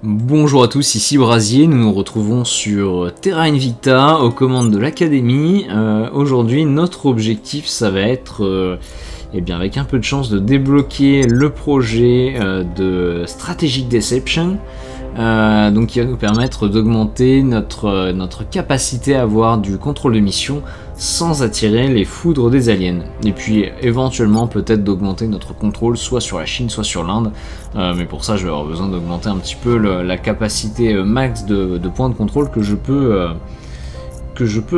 Bonjour à tous, ici Brasier, nous nous retrouvons sur Terra Invicta aux commandes de l'Académie. Aujourd'hui notre objectif ça va être, avec un peu de chance, de débloquer le projet de Strategic Deception, donc qui va nous permettre d'augmenter notre capacité à avoir du contrôle de mission sans attirer les foudres des aliens. Et puis éventuellement peut-être d'augmenter notre contrôle soit sur la Chine soit sur l'Inde, mais pour ça je vais avoir besoin d'augmenter un petit peu la capacité max de points de contrôle que je peux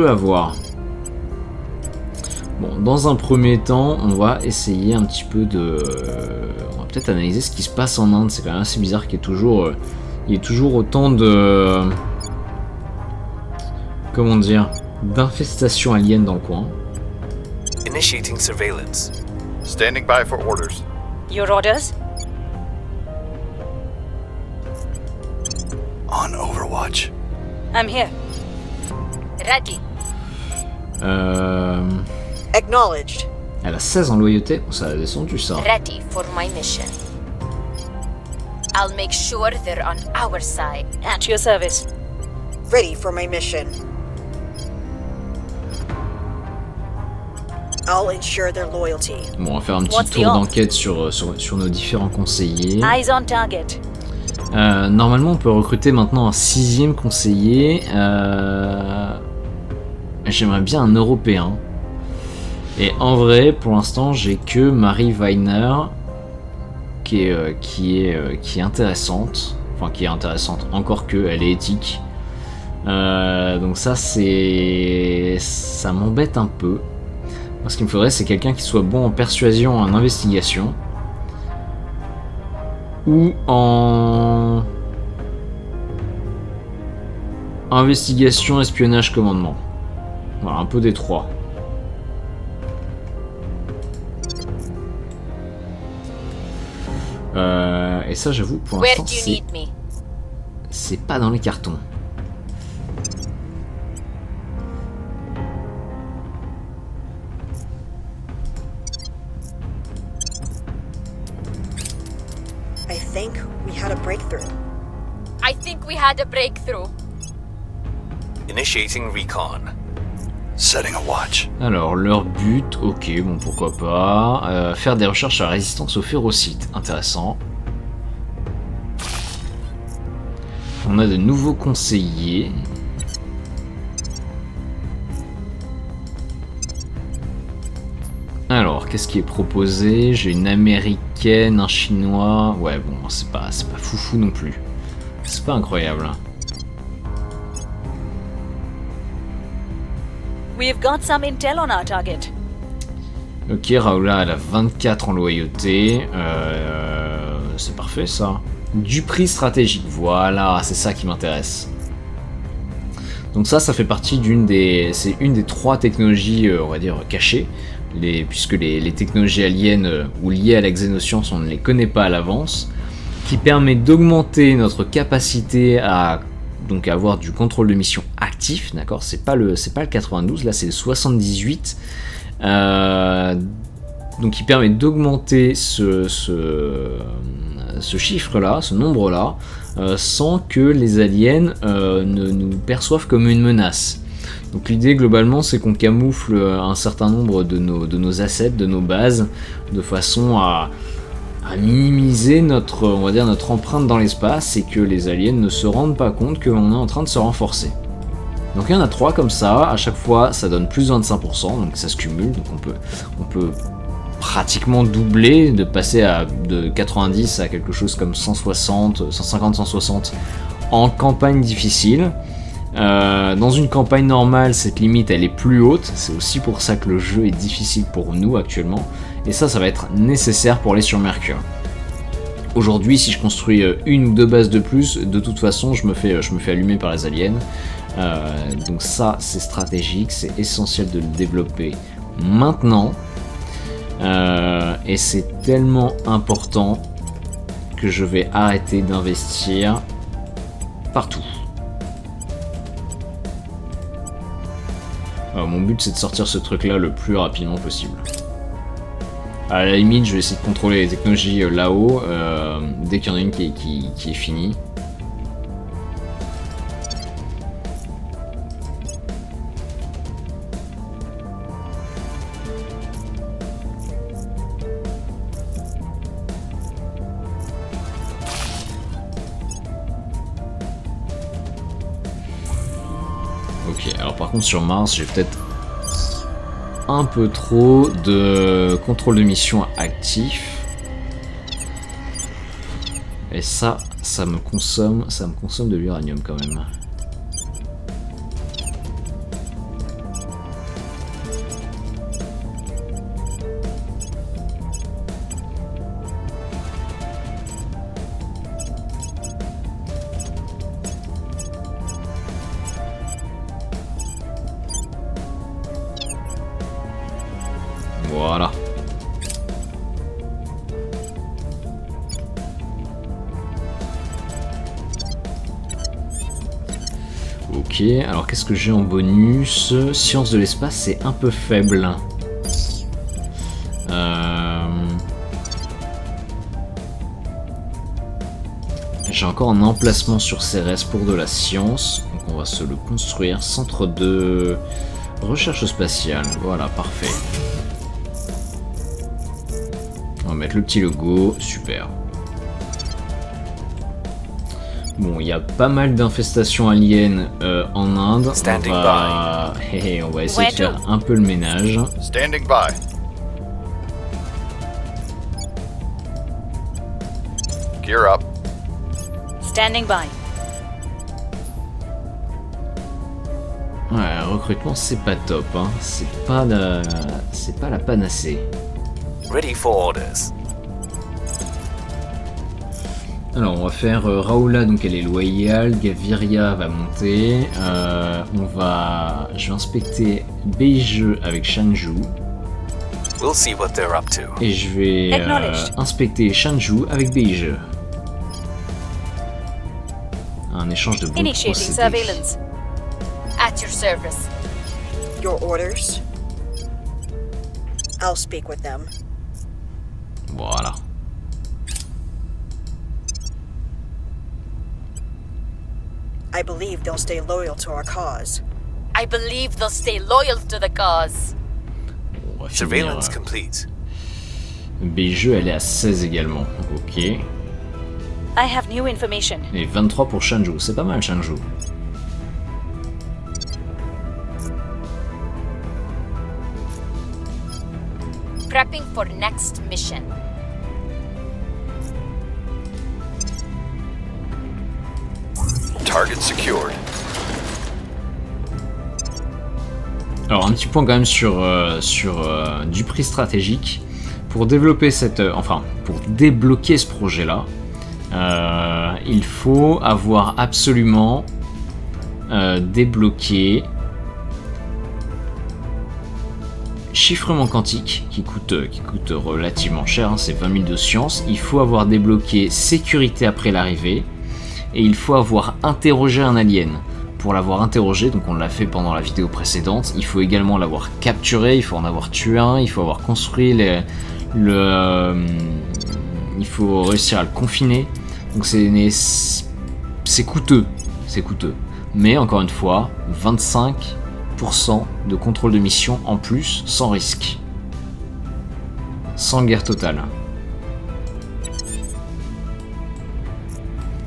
avoir. Bon, dans un premier temps, on va essayer un petit peu on va peut-être analyser ce qui se passe en Inde. C'est quand même assez bizarre qu'il y ait toujours autant de... Comment dire, d'infestations aliens dans le coin. Initiating surveillance. Standing by for orders. Your orders? On Overwatch. I'm here. Ready. Acknowledged. Elle a 16 en loyauté. Bon, ça a descendu ça. Ready for my mission. I'll make sure they're on our side. At your service. Ready for my mission. I'll ensure their loyalty. Bon, on va faire un petit What's tour the d'enquête sur nos différents conseillers. Eyes on target. Normalement, on peut recruter maintenant un 6e conseiller. J'aimerais bien un Européen. Et en vrai, pour l'instant, j'ai que Marie Weiner, qui est intéressante. Enfin, qui est intéressante, encore que elle est éthique. Donc ça m'embête un peu. Moi, ce qu'il me faudrait, c'est quelqu'un qui soit bon en persuasion, en investigation. Ou en investigation, espionnage, commandement. Voilà, un peu des trois. Et ça, j'avoue, pour Where l'instant, do you need me? c'est pas dans les cartons. I think we had a breakthrough. I think we had a breakthrough. Initiating recon. Setting a watch. Alors, leur but, ok, bon, pourquoi pas. Faire des recherches sur la résistance aux férocites, intéressant. On a de nouveaux conseillers. Alors, qu'est-ce qui est proposé? J'ai une américaine, un chinois. Ouais, bon, c'est pas foufou non plus. C'est pas incroyable. We've got some intel on our target. Ok, Raoula, elle a 24 en loyauté. C'est parfait ça. Du prix stratégique, voilà, c'est ça qui m'intéresse. Donc ça fait partie c'est une des 3 technologies, on va dire, cachées. Puisque les technologies aliens ou liées à la xénoscience, on ne les connaît pas à l'avance. Qui permet d'augmenter notre capacité à donc avoir du contrôle de mission actif, d'accord, c'est pas le 92, là c'est le 78, donc qui permet d'augmenter ce chiffre-là, ce nombre-là, sans que les aliens ne nous perçoivent comme une menace. Donc l'idée globalement c'est qu'on camoufle un certain nombre de nos assets, de nos bases, de façon à minimiser notre empreinte dans l'espace et que les aliens ne se rendent pas compte qu'on est en train de se renforcer. Donc il y en a 3 comme ça, à chaque fois ça donne plus 25%, donc ça se cumule, donc on peut pratiquement doubler, de passer de 90 à quelque chose comme 150, 160 en campagne difficile. Dans une campagne normale, cette limite elle est plus haute, c'est aussi pour ça que le jeu est difficile pour nous actuellement, et ça va être nécessaire pour aller sur Mercure. Aujourd'hui, si je construis 1 ou 2 bases de plus, de toute façon je me fais allumer par les aliens, donc ça c'est stratégique, c'est essentiel de le développer maintenant, et c'est tellement important que je vais arrêter d'investir partout. Mon but c'est de sortir ce truc là le plus rapidement possible. À la limite, je vais essayer de contrôler les technologies là-haut, dès qu'il y en a une qui est finie. Ok, alors par contre sur Mars, j'ai peut-être un peu trop de contrôle de mission actif. Et ça me consomme de l'uranium quand même. Voilà. Ok, alors qu'est-ce que j'ai en bonus? Science de l'espace, c'est un peu faible. J'ai encore un emplacement sur Cérès pour de la science, donc on va se le construire. Centre de recherche spatiale, voilà, parfait. On va mettre le petit logo, super. Bon, il y a pas mal d'infestations aliens en Inde. On va essayer de faire un peu le ménage. Standing by. Gear up. Standing by. Ouais, recrutement c'est pas top, hein. C'est pas la panacée. Ready for orders. Alors on va faire Raoula, donc elle est loyale, Gaviria va monter, je vais inspecter Beige avec Shanju, We'll see what they're up to. et je vais inspecter Shanju avec Beige. Un échange de bons Initiating procédés. surveillance. At your service. Your orders? I'll speak with them. Voilà. I believe they'll stay loyal to our cause. I believe they'll stay loyal to the cause. On va finir, Surveillance complete. Beige, elle est à 16 également, ok. I have new information. Et 23 pour Shanju, c'est pas mal Shanju. Prepping for next mission. Target secured. Alors un petit point quand même sur du prix stratégique. Pour développer pour débloquer ce projet-là, il faut avoir absolument débloqué chiffrement quantique qui coûte relativement cher, hein, c'est 20 000 de science. Il faut avoir débloqué sécurité après l'arrivée et il faut avoir interrogé un alien. Pour l'avoir interrogé, donc on l'a fait pendant la vidéo précédente, il faut également l'avoir capturé, il faut en avoir tué un, il faut avoir construit il faut réussir à le confiner. Donc c'est coûteux, Mais encore une fois, 25% de contrôle de mission en plus, sans risque. Sans guerre totale.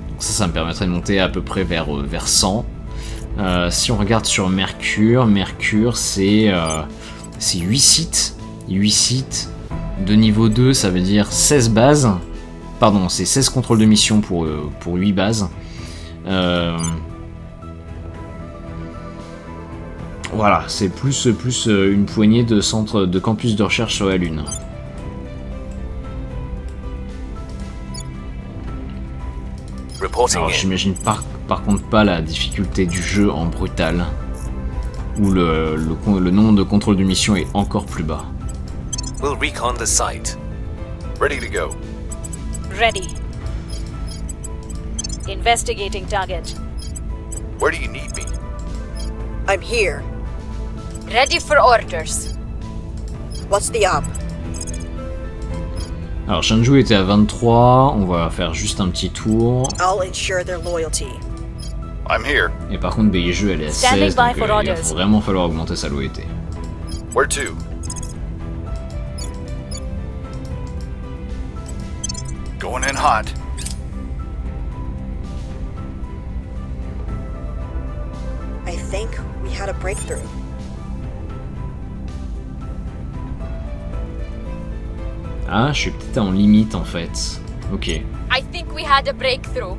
Donc ça me permettrait de monter à peu près vers 100. Si on regarde sur Mercure, c'est 8 sites. 8 sites de niveau 2, ça veut dire 16 bases. Pardon, c'est 16 contrôles de mission pour 8 bases. Voilà, c'est plus une poignée de centres de campus de recherche sur la Lune. Reporting Alors in. j'imagine par contre pas la difficulté du jeu en brutal, où le nombre de contrôles de mission est encore plus bas. We'll recon the site. Ready to go. Ready. Investigating target. Where do you need me? I'm here. Ready for orders. What's the up? Alors Shanju était à 23, on va faire juste un petit tour. I'll ensure their loyalty. I'm here. Et par contre Beiju elle est à Standing 16, by donc for il va orders. vraiment falloir augmenter sa loyauté. Where to? Going in hot. I think we had a breakthrough. Ah, je suis peut-être en limite en fait. Ok. I think we had a breakthrough.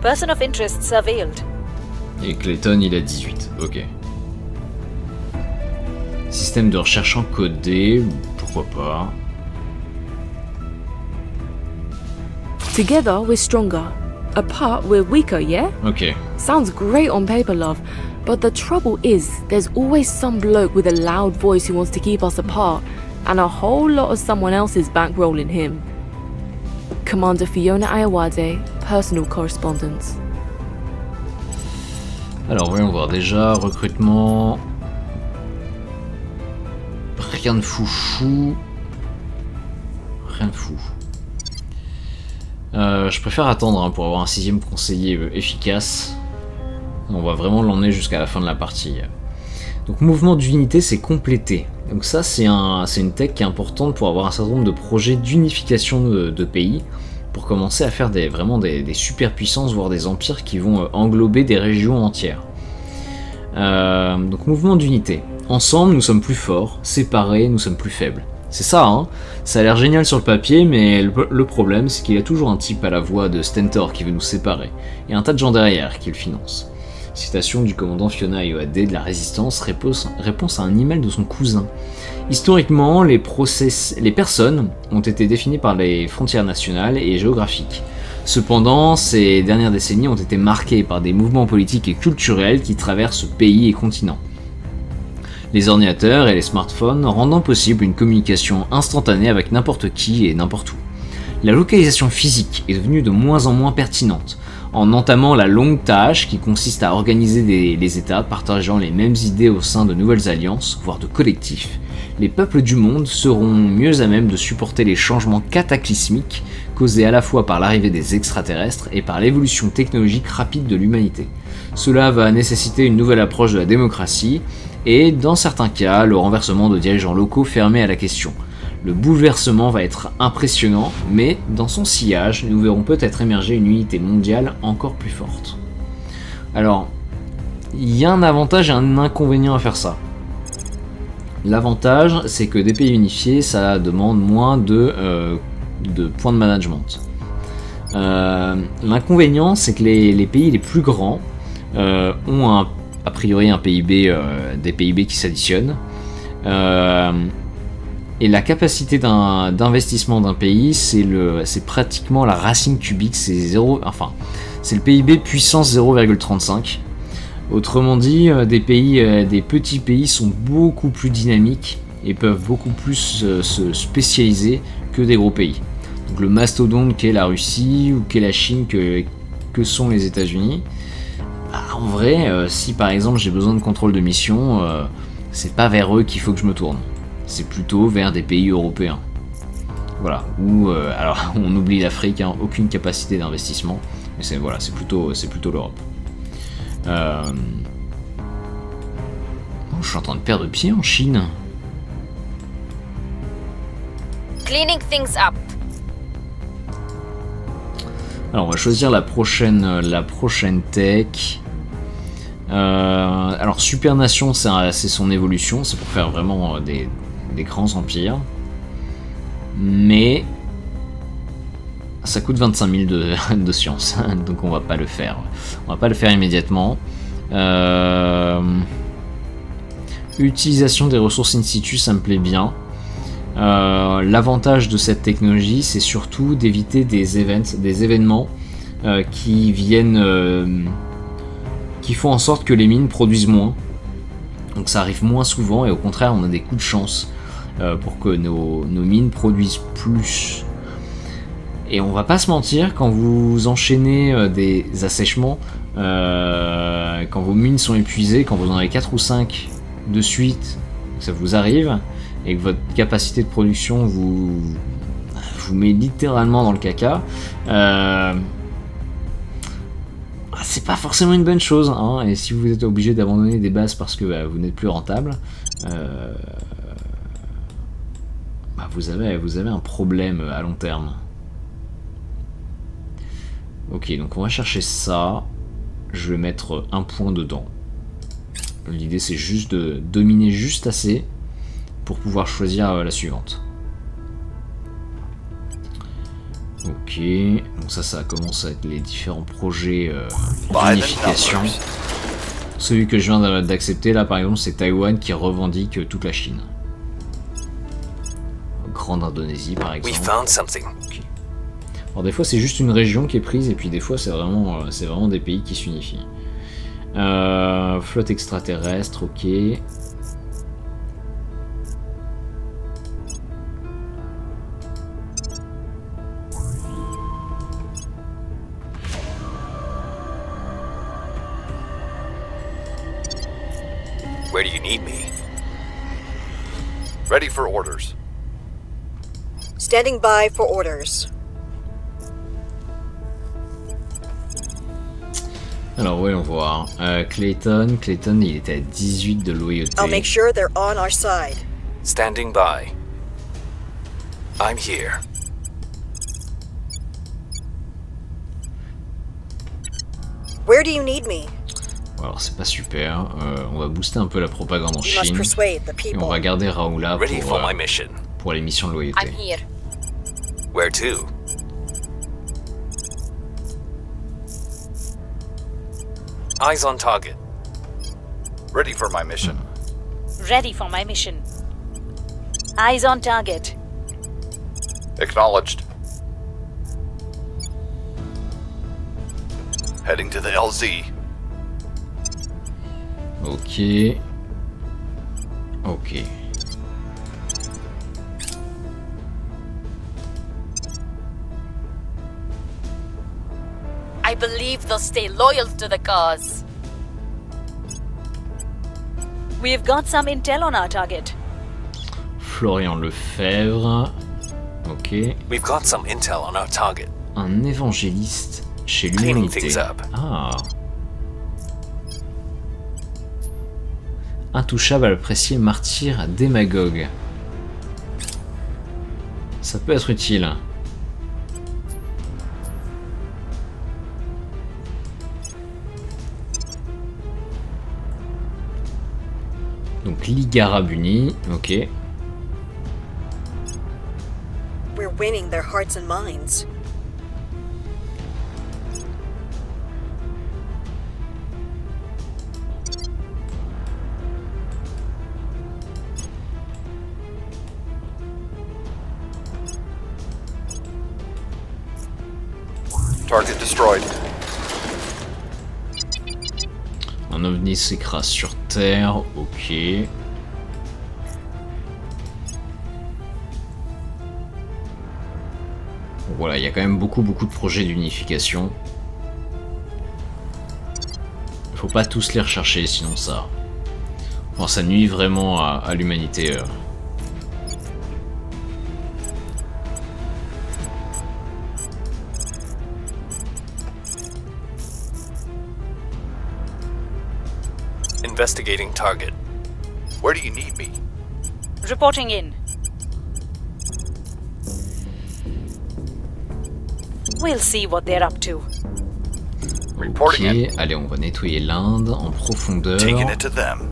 Person of interest surveilled. Et Clayton, il a 18. Ok. Système de recherche encodé, pourquoi pas. Together, we're stronger. Apart, we're weaker, yeah? Ok. Sounds great on paper, love. But the trouble is, there's always some bloke with a loud voice who wants to keep us apart, and a whole lot of someone else's bankrolling him. Commander Fiona Ayawade, personal correspondence. Alors voyons voir, déjà, recrutement... Rien de foufou. Rien de fou. Je préfère attendre hein, pour avoir un 6ème conseiller efficace. On va vraiment l'emmener jusqu'à la fin de la partie. Donc mouvement d'unité, c'est complété. Donc ça, c'est une tech qui est importante pour avoir un certain nombre de projets d'unification de pays, pour commencer à faire vraiment des superpuissances, voire des empires qui vont englober des régions entières. Donc mouvement d'unité. Ensemble, nous sommes plus forts, séparés, nous sommes plus faibles. C'est ça, hein. Ça a l'air génial sur le papier, mais le problème, c'est qu'il y a toujours un type à la voix de Stentor qui veut nous séparer, et un tas de gens derrière qui le financent. Citation du commandant Fiona Ayawade de la Résistance, réponse à un email de son cousin. Historiquement, les personnes ont été définies par les frontières nationales et géographiques. Cependant, ces dernières décennies ont été marquées par des mouvements politiques et culturels qui traversent pays et continents. Les ordinateurs et les smartphones rendant possible une communication instantanée avec n'importe qui et n'importe où. La localisation physique est devenue de moins en moins pertinente, en entamant la longue tâche qui consiste à organiser les États partageant les mêmes idées au sein de nouvelles alliances, voire de collectifs. Les peuples du monde seront mieux à même de supporter les changements cataclysmiques causés à la fois par l'arrivée des extraterrestres et par l'évolution technologique rapide de l'humanité. Cela va nécessiter une nouvelle approche de la démocratie et, dans certains cas, le renversement de dirigeants locaux fermés à la question. Le bouleversement va être impressionnant, mais dans son sillage, nous verrons peut-être émerger une unité mondiale encore plus forte. Alors, il y a un avantage et un inconvénient à faire ça. L'avantage, c'est que des pays unifiés, ça demande moins de points de management. L'inconvénient, c'est que les pays les plus grands ont a priori un PIB, des PIB qui s'additionnent. Et la capacité d'investissement d'un pays, c'est pratiquement la racine cubique, c'est le PIB puissance 0,35. Autrement dit, des petits pays sont beaucoup plus dynamiques et peuvent beaucoup plus se spécialiser que des gros pays. Donc le mastodonte qu'est la Russie ou qu'est la Chine que sont les États-Unis. En vrai, si par exemple j'ai besoin de contrôle de mission, c'est pas vers eux qu'il faut que je me tourne. C'est plutôt vers des pays européens. Voilà. Ou alors on oublie l'Afrique, hein, aucune capacité d'investissement. Mais c'est plutôt l'Europe. Oh, je suis en train de perdre pied en Chine. Cleaning things up. Alors on va choisir la prochaine tech. Alors Supernation, c'est son évolution, c'est pour faire vraiment des grands empires. Mais ça coûte 25 000 de science, donc on va pas le faire. On va pas le faire immédiatement. Utilisation des ressources in situ, ça me plaît bien. L'avantage de cette technologie, c'est surtout d'éviter des événements qui viennent, qui font en sorte que les mines produisent moins. Donc ça arrive moins souvent et au contraire, on a des coups de chance pour que nos mines produisent plus. Et on va pas se mentir, quand vous enchaînez des assèchements, quand vos mines sont épuisées, quand vous en avez 4 ou 5 de suite, ça vous arrive, et que votre capacité de production vous met littéralement dans le caca, c'est pas forcément une bonne chose, hein. Et si vous êtes obligé d'abandonner des bases parce que vous n'êtes plus rentable, vous avez un problème à long terme. Ok, donc on va chercher ça. je vais mettre un point dedans. L'idée c'est juste de dominer juste assez pour pouvoir choisir la suivante. Ok, donc ça commence à être les différents projets d'unification. Celui que je viens d'accepter là par exemple c'est Taïwan qui revendique toute la Chine. Grande Indonésie par We exemple. found something. Ok. Alors des fois c'est juste une région qui est prise et puis des fois c'est vraiment des pays qui s'unifient. Flotte extraterrestre, ok. Where do you need me? Ready for orders. Standing by for orders. Alors voyons voir. Clayton il était à 18 de loyauté. I'll make sure they're on our side. Standing by. I'm here. Where do you need me? Alors c'est pas super. On va booster un peu la propagande en You must Chine. persuade the Et on people. va garder Raoula Ready for my pour mission. les missions de I'm loyauté. here. Where to? Eyes on target. Ready for my mission. Ready for my mission. Eyes on target. Acknowledged. Heading to the LZ. Ok. Ok. I believe they'll stay loyal to the cause. We've got some intel on our target. Florian Lefebvre. Ok. We've got some intel on our target. Un évangéliste chez Cleaning l'humanité. things up. Ah. Intouchable, apprécié, martyr, démagogue. Ça peut être utile. Donc Ligue Arabe Unie, ok. We're winning their hearts and minds. Target destroyed. Un ovni s'écrase sur Terre, ok. Bon, voilà, il y a quand même beaucoup de projets d'unification. Faut pas tous les rechercher, sinon ça... Enfin, ça nuit vraiment à l'humanité. Investigating target. Where do you need me? Reporting in. We'll see what they're up to. Ok, Reporting in. allez, on va nettoyer l'Inde en profondeur. Taking it to them.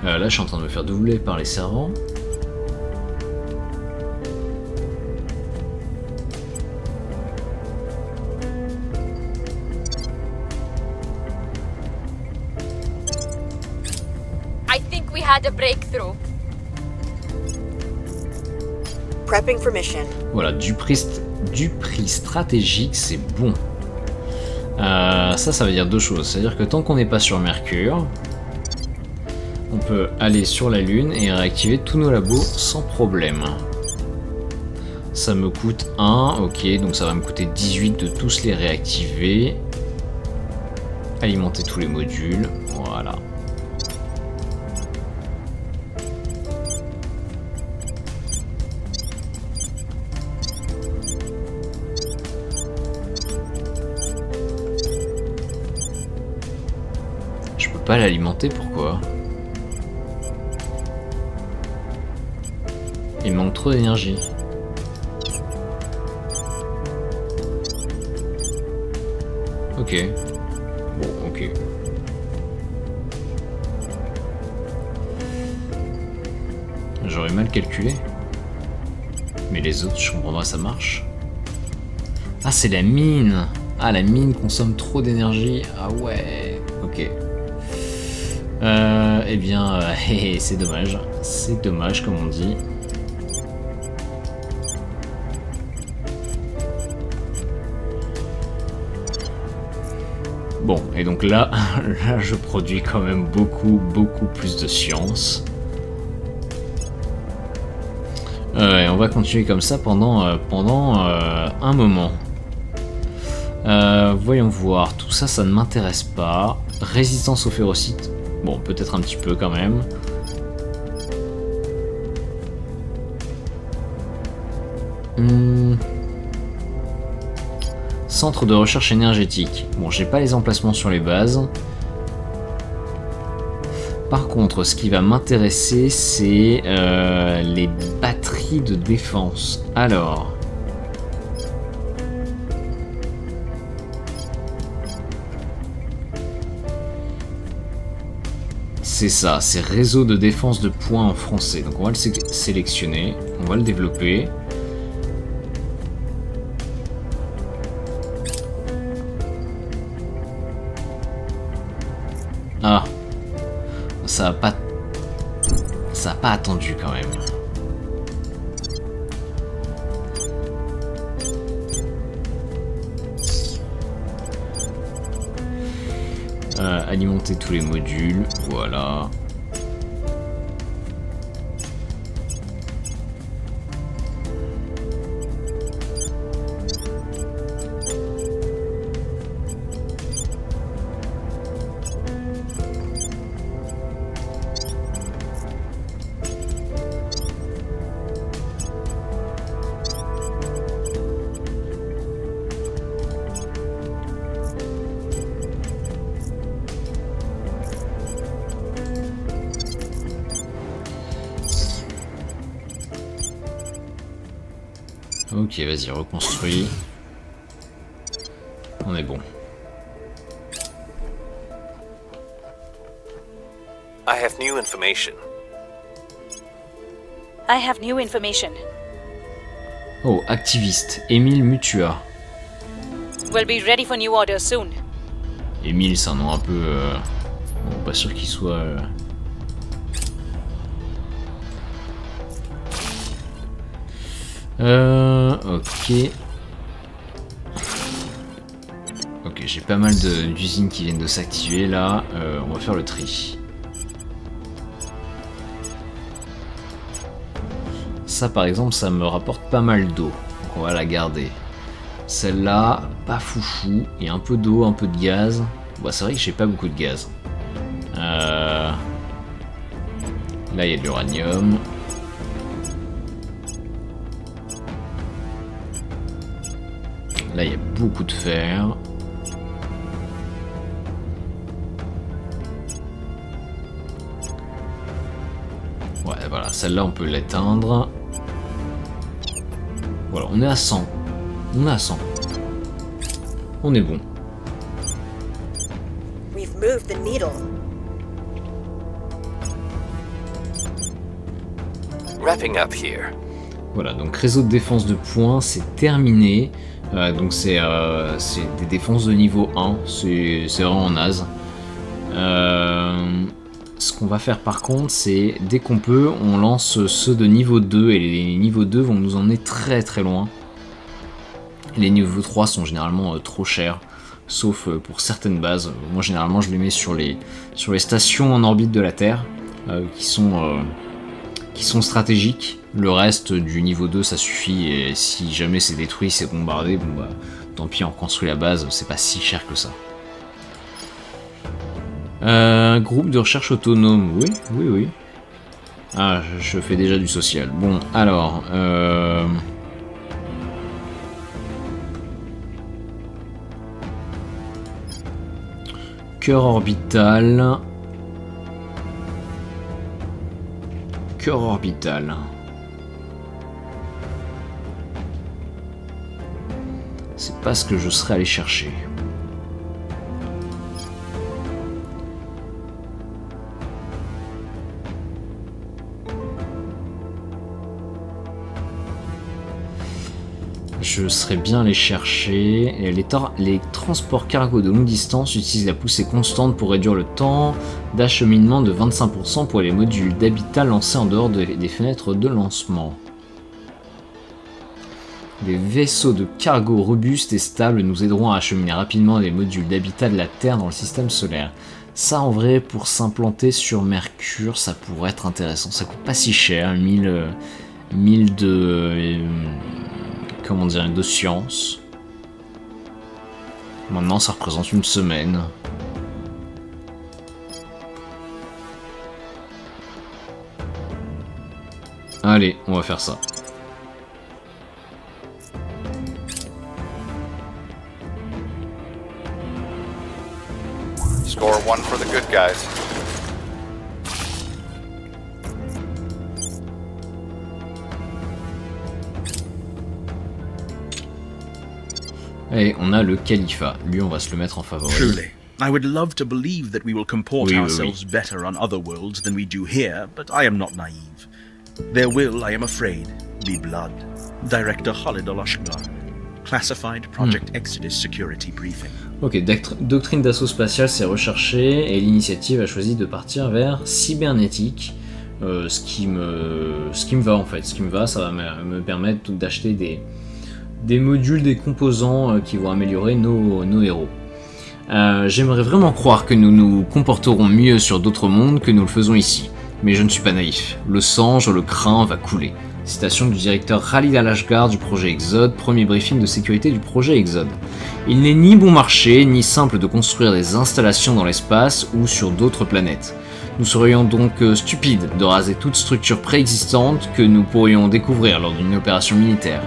Là, je suis en train de me faire doubler par les servants. I think we had a breakthrough. Prepping for mission. Voilà, du prix stratégique, c'est bon. Ça veut dire deux choses. C'est-à-dire que tant qu'on n'est pas sur Mercure, on peut aller sur la Lune et réactiver tous nos labos sans problème. Ça me coûte 1, ok, donc ça va me coûter 18 de tous les réactiver. Alimenter tous les modules, voilà. Je peux pas l'alimenter, pourquoi ? Il manque trop d'énergie. Ok. Bon, ok. J'aurais mal calculé. Mais les autres, je comprends pas, ça marche. Ah, c'est la mine. Ah, la mine consomme trop d'énergie. Ah ouais. Ok. Eh bien, c'est dommage. C'est dommage, comme on dit. Bon, et donc là, là, je produis quand même beaucoup plus de science. Et on va continuer comme ça pendant un moment. Voyons voir, tout ça, ça ne m'intéresse pas. Résistance au ferrocite, bon, peut-être un petit peu quand même. Centre de recherche énergétique. Bon, j'ai pas les emplacements sur les bases. Par contre, ce qui va m'intéresser, c'est les batteries de défense. Alors... c'est ça, c'est réseau de défense de points en français. Donc on va le sélectionner, on va le développer. Ah, ça a pas attendu quand même. Alimenter tous les modules, voilà. Ok, vas-y, reconstruis. On est bon. I have new information. I have new information. Oh, activiste, Émile Mutua. We'll be ready for new orders soon. Émile, c'est un nom un peu... bon, pas sûr qu'il soit... Ok. Ok, j'ai pas mal d'usines qui viennent de s'activer là. On va faire le tri. Ça par exemple, ça me rapporte pas mal d'eau. Donc on va la garder. Celle-là, pas foufou. Il y a un peu d'eau, un peu de gaz. Bon, c'est vrai que j'ai pas beaucoup de gaz. Là, il y a de l'uranium. Là, il y a beaucoup de fer. Ouais, voilà, celle-là, on peut l'éteindre. Voilà, on est à 100. On est à 100. On est bon. We've moved the needle. Wrapping up here. Voilà, donc réseau de défense de points, c'est terminé. Donc c'est des défenses de niveau 1, c'est vraiment naze. Ce qu'on va faire par contre, c'est dès qu'on peut, on lance ceux de niveau 2 et les niveaux 2 vont nous emmener très très loin. Les niveaux 3 sont généralement trop chers, sauf pour certaines bases. Moi généralement je les mets sur les stations en orbite de la Terre, qui sont stratégiques. Le reste du niveau 2 ça suffit, et si jamais c'est détruit, c'est bombardé, bon bah tant pis, on construit la base, c'est pas si cher que ça. Groupe de recherche autonome, oui, oui, oui. Ah, je fais déjà du social. Bon, alors... Cœur orbital... Cœur orbital... C'est pas ce que je serais allé chercher. Je serais bien les chercher. Et les transports cargo de longue distance utilisent la poussée constante pour réduire le temps d'acheminement de 25% pour les modules d'habitat lancés en dehors des fenêtres de lancement. Des vaisseaux de cargo robustes et stables nous aideront à acheminer rapidement les modules d'habitat de la Terre dans le système solaire. Ça, en vrai, pour s'implanter sur Mercure, ça pourrait être intéressant. Ça coûte pas si cher, 1000 de... comment dire, de science. Maintenant, ça représente une semaine. Allez, on va faire ça. Score 1 for the good guys. Et on a le califat. Lui, on va se le mettre en favori. Truly. I would love to believe that we will comport Oui, oui, ourselves better on other worlds than we do here, but I am not naive. There will, I am afraid, be blood. Director Khalid Al-Ashgar. Classified Project Exodus Security Briefing. Ok, doctrine d'assaut spatial c'est recherché et l'initiative a choisi de partir vers cybernétique, ce qui me va en fait, ce qui me va, ça va me permettre d'acheter des modules, des composants qui vont améliorer nos héros. J'aimerais vraiment croire que nous nous comporterons mieux sur d'autres mondes que nous le faisons ici, mais je ne suis pas naïf, le sang, je le crains, va couler. Citation du directeur Khalid Al-Ashgar du projet Exode, premier briefing de sécurité du projet Exode. Il n'est ni bon marché, ni simple de construire des installations dans l'espace ou sur d'autres planètes. Nous serions donc stupides de raser toute structure préexistante que nous pourrions découvrir lors d'une opération militaire.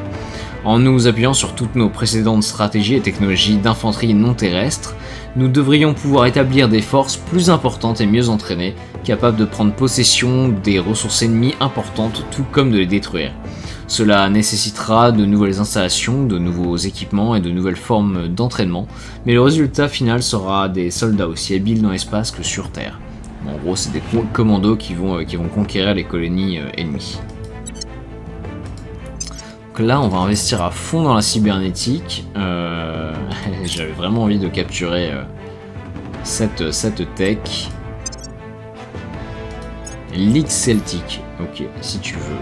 En nous appuyant sur toutes nos précédentes stratégies et technologies d'infanterie non terrestre, nous devrions pouvoir établir des forces plus importantes et mieux entraînées, capables de prendre possession des ressources ennemies importantes, tout comme de les détruire. Cela nécessitera de nouvelles installations, de nouveaux équipements et de nouvelles formes d'entraînement, mais le résultat final sera des soldats aussi habiles dans l'espace que sur Terre. En gros, c'est des commandos qui vont conquérir les colonies ennemies. Donc là, on va investir à fond dans la cybernétique. J'avais vraiment envie de capturer cette tech. Ligue Celtique. Ok, si tu veux.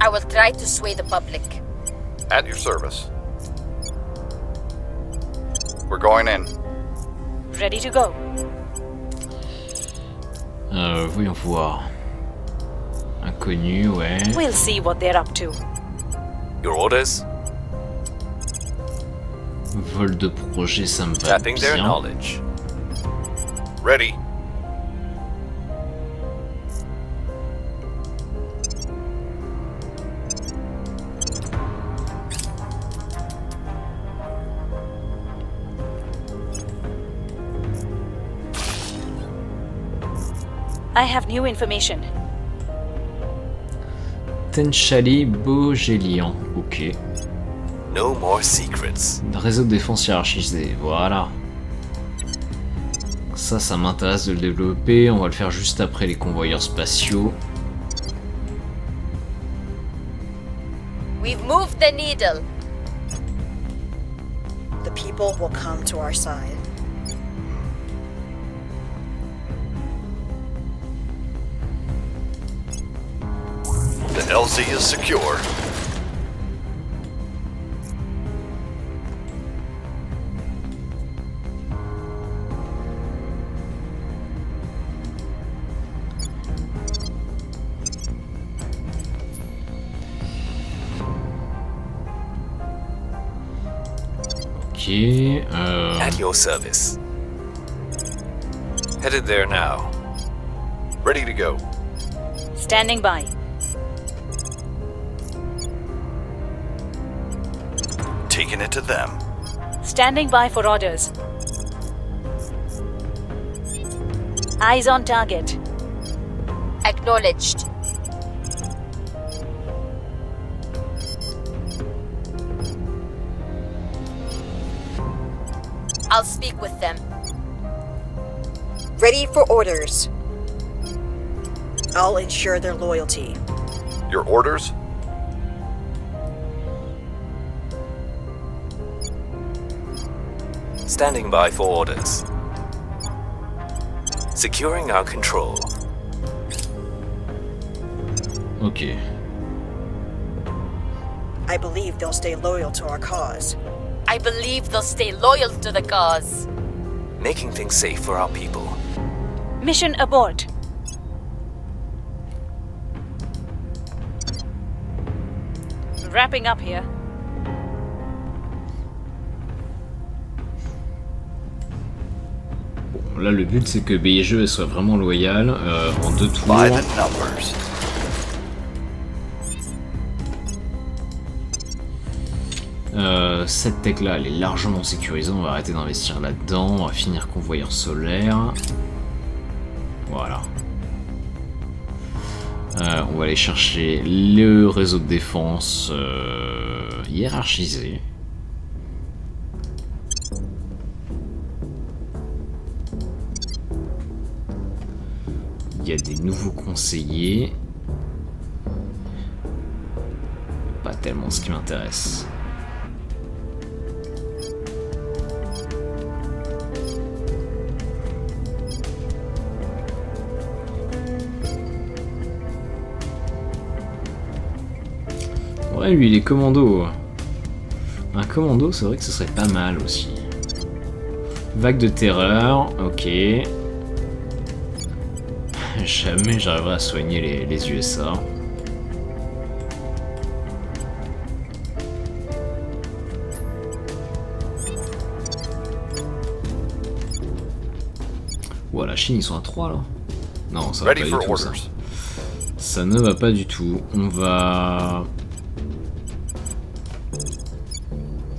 I will try to sway the public. At your service. We're going in. Ready to go. Voyons voir. Inconnu, ouais. We'll see what they're up to. Your orders? Vol de projet, ça me va Tapping their bien. knowledge. Ready. I have new information. Tenchali Bogelian, ok. No more secrets. Réseau de défense hiérarchisé, voilà. Ça m'intéresse de le développer. On va le faire juste après les convoyeurs spatiaux. We've moved the needle. The people will come to our side. The LZ is secure. Ok. At your service. Headed there now. Ready to go. Standing by. Taking it to them. Standing by for orders. Eyes on target. Acknowledged. I'll speak with them. Ready for orders. I'll ensure their loyalty. Your orders? Standing by for orders. Securing our control. Ok. I believe they'll stay loyal to our cause. I believe they'll stay loyal to the cause. Making things safe for our people. Mission abort. Wrapping up here. Bon, là, le but, c'est que BIGE soit vraiment loyal en 2 tours. By the numbers. Cette tech là elle est largement sécurisée, on va arrêter d'investir là-dedans, on va finir convoyeur solaire. Voilà. On va aller chercher le réseau de défense hiérarchisé. Il y a des nouveaux conseillers. Pas tellement ce qui m'intéresse. Ouais, lui, il est commando. Un commando, c'est vrai que ce serait pas mal aussi. Vague de terreur, ok. Jamais j'arriverai à soigner les USA. Ouah, la Chine, ils sont à 3 là. Non, ça va pas du tout ça. Ça ne va pas du tout. On va...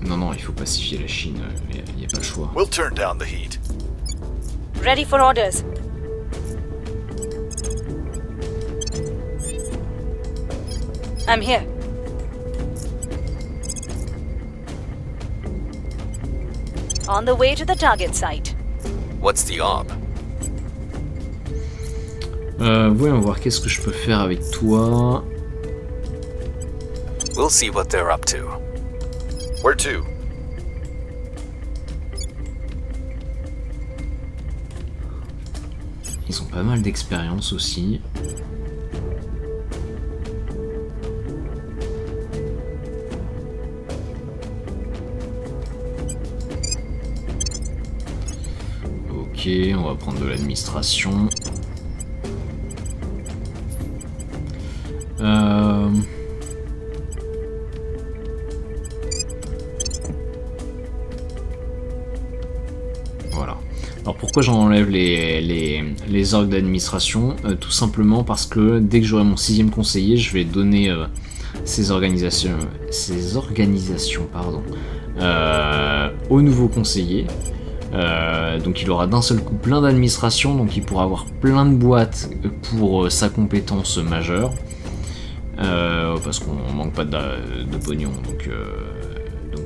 Non, il faut pacifier la Chine, il n'y a pas le choix. We'll turn down the heat. Ready for orders. I'm here. On the way to the target site. What's the op? Voyons voir qu'est-ce que je peux faire avec toi. We'll see what they're up to. Where to? Ils ont pas mal d'expérience aussi. Ok, on va prendre de l'administration. Voilà. Alors pourquoi j'enlève les orgues d'administration Tout simplement parce que dès que j'aurai mon 6e conseiller, je vais donner ces organisations au nouveau conseiller. Donc il aura d'un seul coup plein d'administration, donc il pourra avoir plein de boîtes pour sa compétence majeure. Parce qu'on manque pas de pognon, donc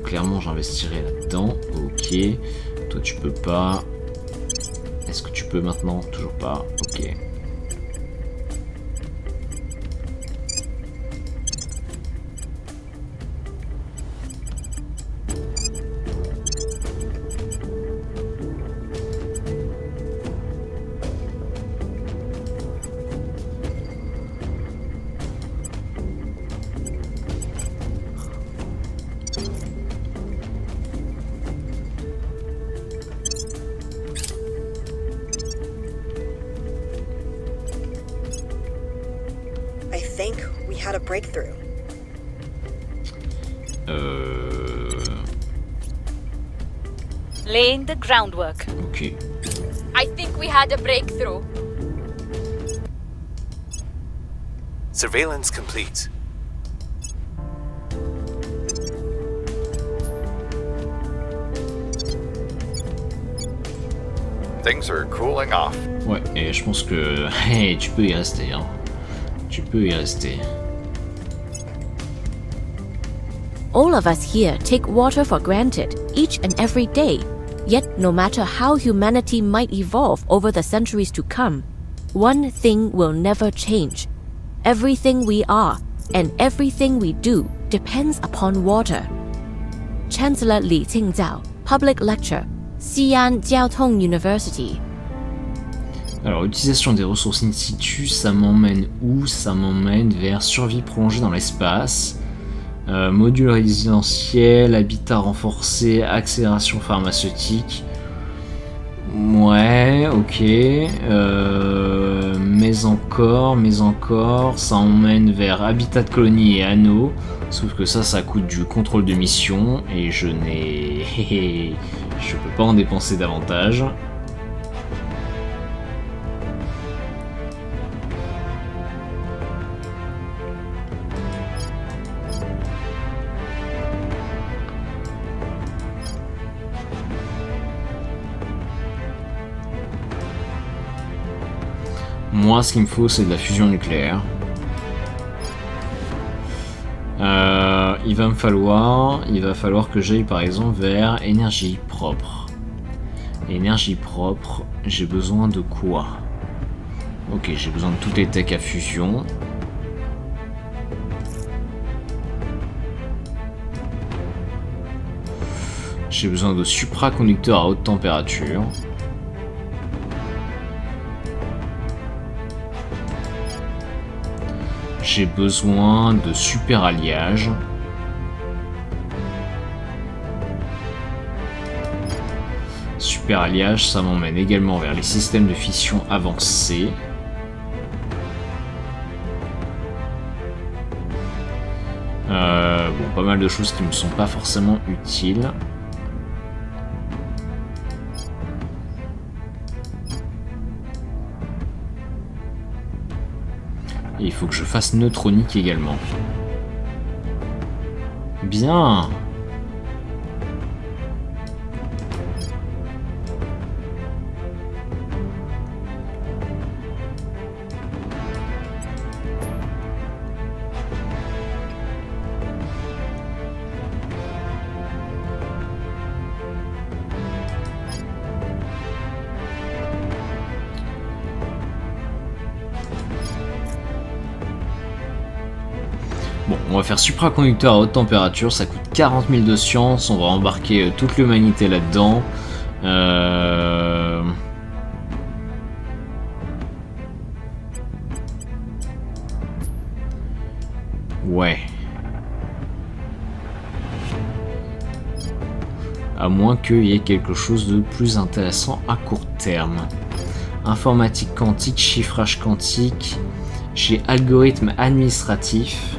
clairement j'investirai là-dedans. Ok, toi tu peux pas. Est-ce que tu peux maintenant? Toujours pas. Ok. I think we had a breakthrough. Laying the groundwork. Ok. I think we had a breakthrough. Surveillance complete. Things are cooling off. Ouais, et je pense que hey, tu peux y rester, hein. Tu peux y rester. All of us here take water for granted, each and every day. Yet, no matter how humanity might evolve over the centuries to come, one thing will never change. Everything we are and everything we do depends upon water. Chancellor Li Qingzao, Public Lecture, Xi'an Jiaotong University. Alors, utilisation des ressources in situ, ça m'emmène où? Ça m'emmène vers survie prolongée dans l'espace, module résidentiel, habitat renforcé, accélération pharmaceutique. Ouais, ok. Mais encore, ça emmène vers habitat de colonie et anneaux. Sauf que ça coûte du contrôle de mission et je peux pas en dépenser davantage. Moi, ce qu'il me faut, c'est de la fusion nucléaire. Il va falloir que j'aille par exemple vers énergie propre. Énergie propre, j'ai besoin de quoi? Ok, j'ai besoin de toutes les techs à fusion. J'ai besoin de supraconducteurs à haute température. J'ai besoin de super alliage. Super alliage, ça m'emmène également vers les systèmes de fission avancés. Bon, pas mal de choses qui me sont pas forcément utiles. Et il faut que je fasse neutronique également. Bien. Bon, on va faire supraconducteur à haute température, ça coûte 40 000 de science, on va embarquer toute l'humanité là-dedans. Ouais. À moins qu'il y ait quelque chose de plus intéressant à court terme. Informatique quantique, chiffrage quantique, j'ai algorithme administratif.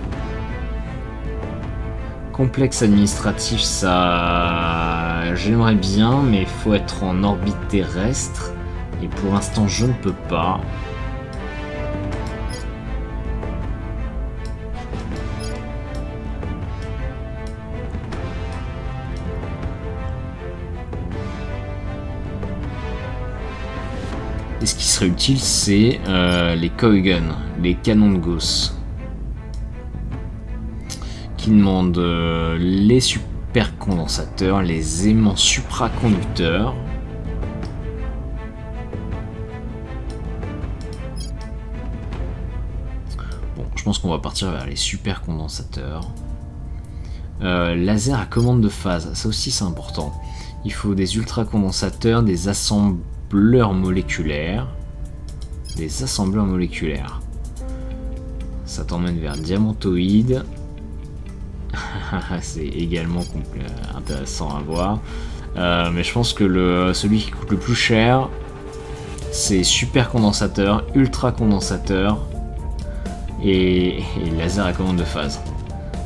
Complexe administratif, ça j'aimerais bien, mais il faut être en orbite terrestre. Et pour l'instant, je ne peux pas. Et ce qui serait utile, c'est les Koigun, les canons de Gauss. Qui demandent les supercondensateurs, les aimants supraconducteurs. Bon, je pense qu'on va partir vers les supercondensateurs. Laser à commande de phase, ça aussi c'est important. Il faut des ultracondensateurs, des assembleurs moléculaires. Des assembleurs moléculaires. Ça t'emmène vers diamantoïde. C'est également intéressant à voir. Mais je pense que celui qui coûte le plus cher, c'est supercondensateur, ultracondensateur et laser à commande de phase.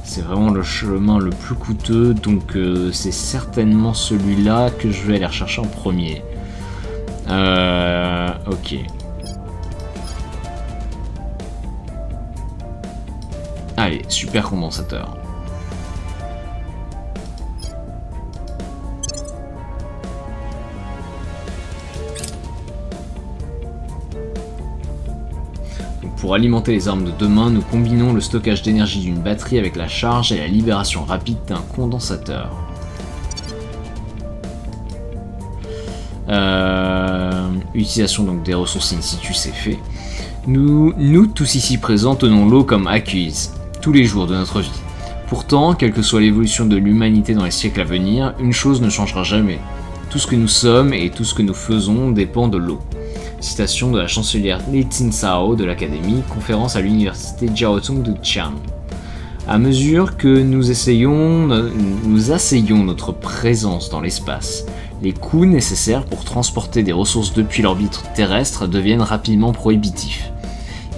C'est vraiment le chemin le plus coûteux, donc c'est certainement celui-là que je vais aller rechercher en premier. Ok. Allez, supercondensateur. Pour alimenter les armes de demain, nous combinons le stockage d'énergie d'une batterie avec la charge et la libération rapide d'un condensateur. Utilisation donc des ressources in situ, c'est fait. Nous tous ici présents tenons l'eau comme acquise, tous les jours de notre vie. Pourtant, quelle que soit l'évolution de l'humanité dans les siècles à venir, une chose ne changera jamais. Tout ce que nous sommes et tout ce que nous faisons dépend de l'eau. Citation de la chancelière Li Tsingtao de l'Académie, conférence à l'université Jiaotong de Xi'an. À mesure que nous asseyons notre présence dans l'espace, les coûts nécessaires pour transporter des ressources depuis l'orbite terrestre deviennent rapidement prohibitifs.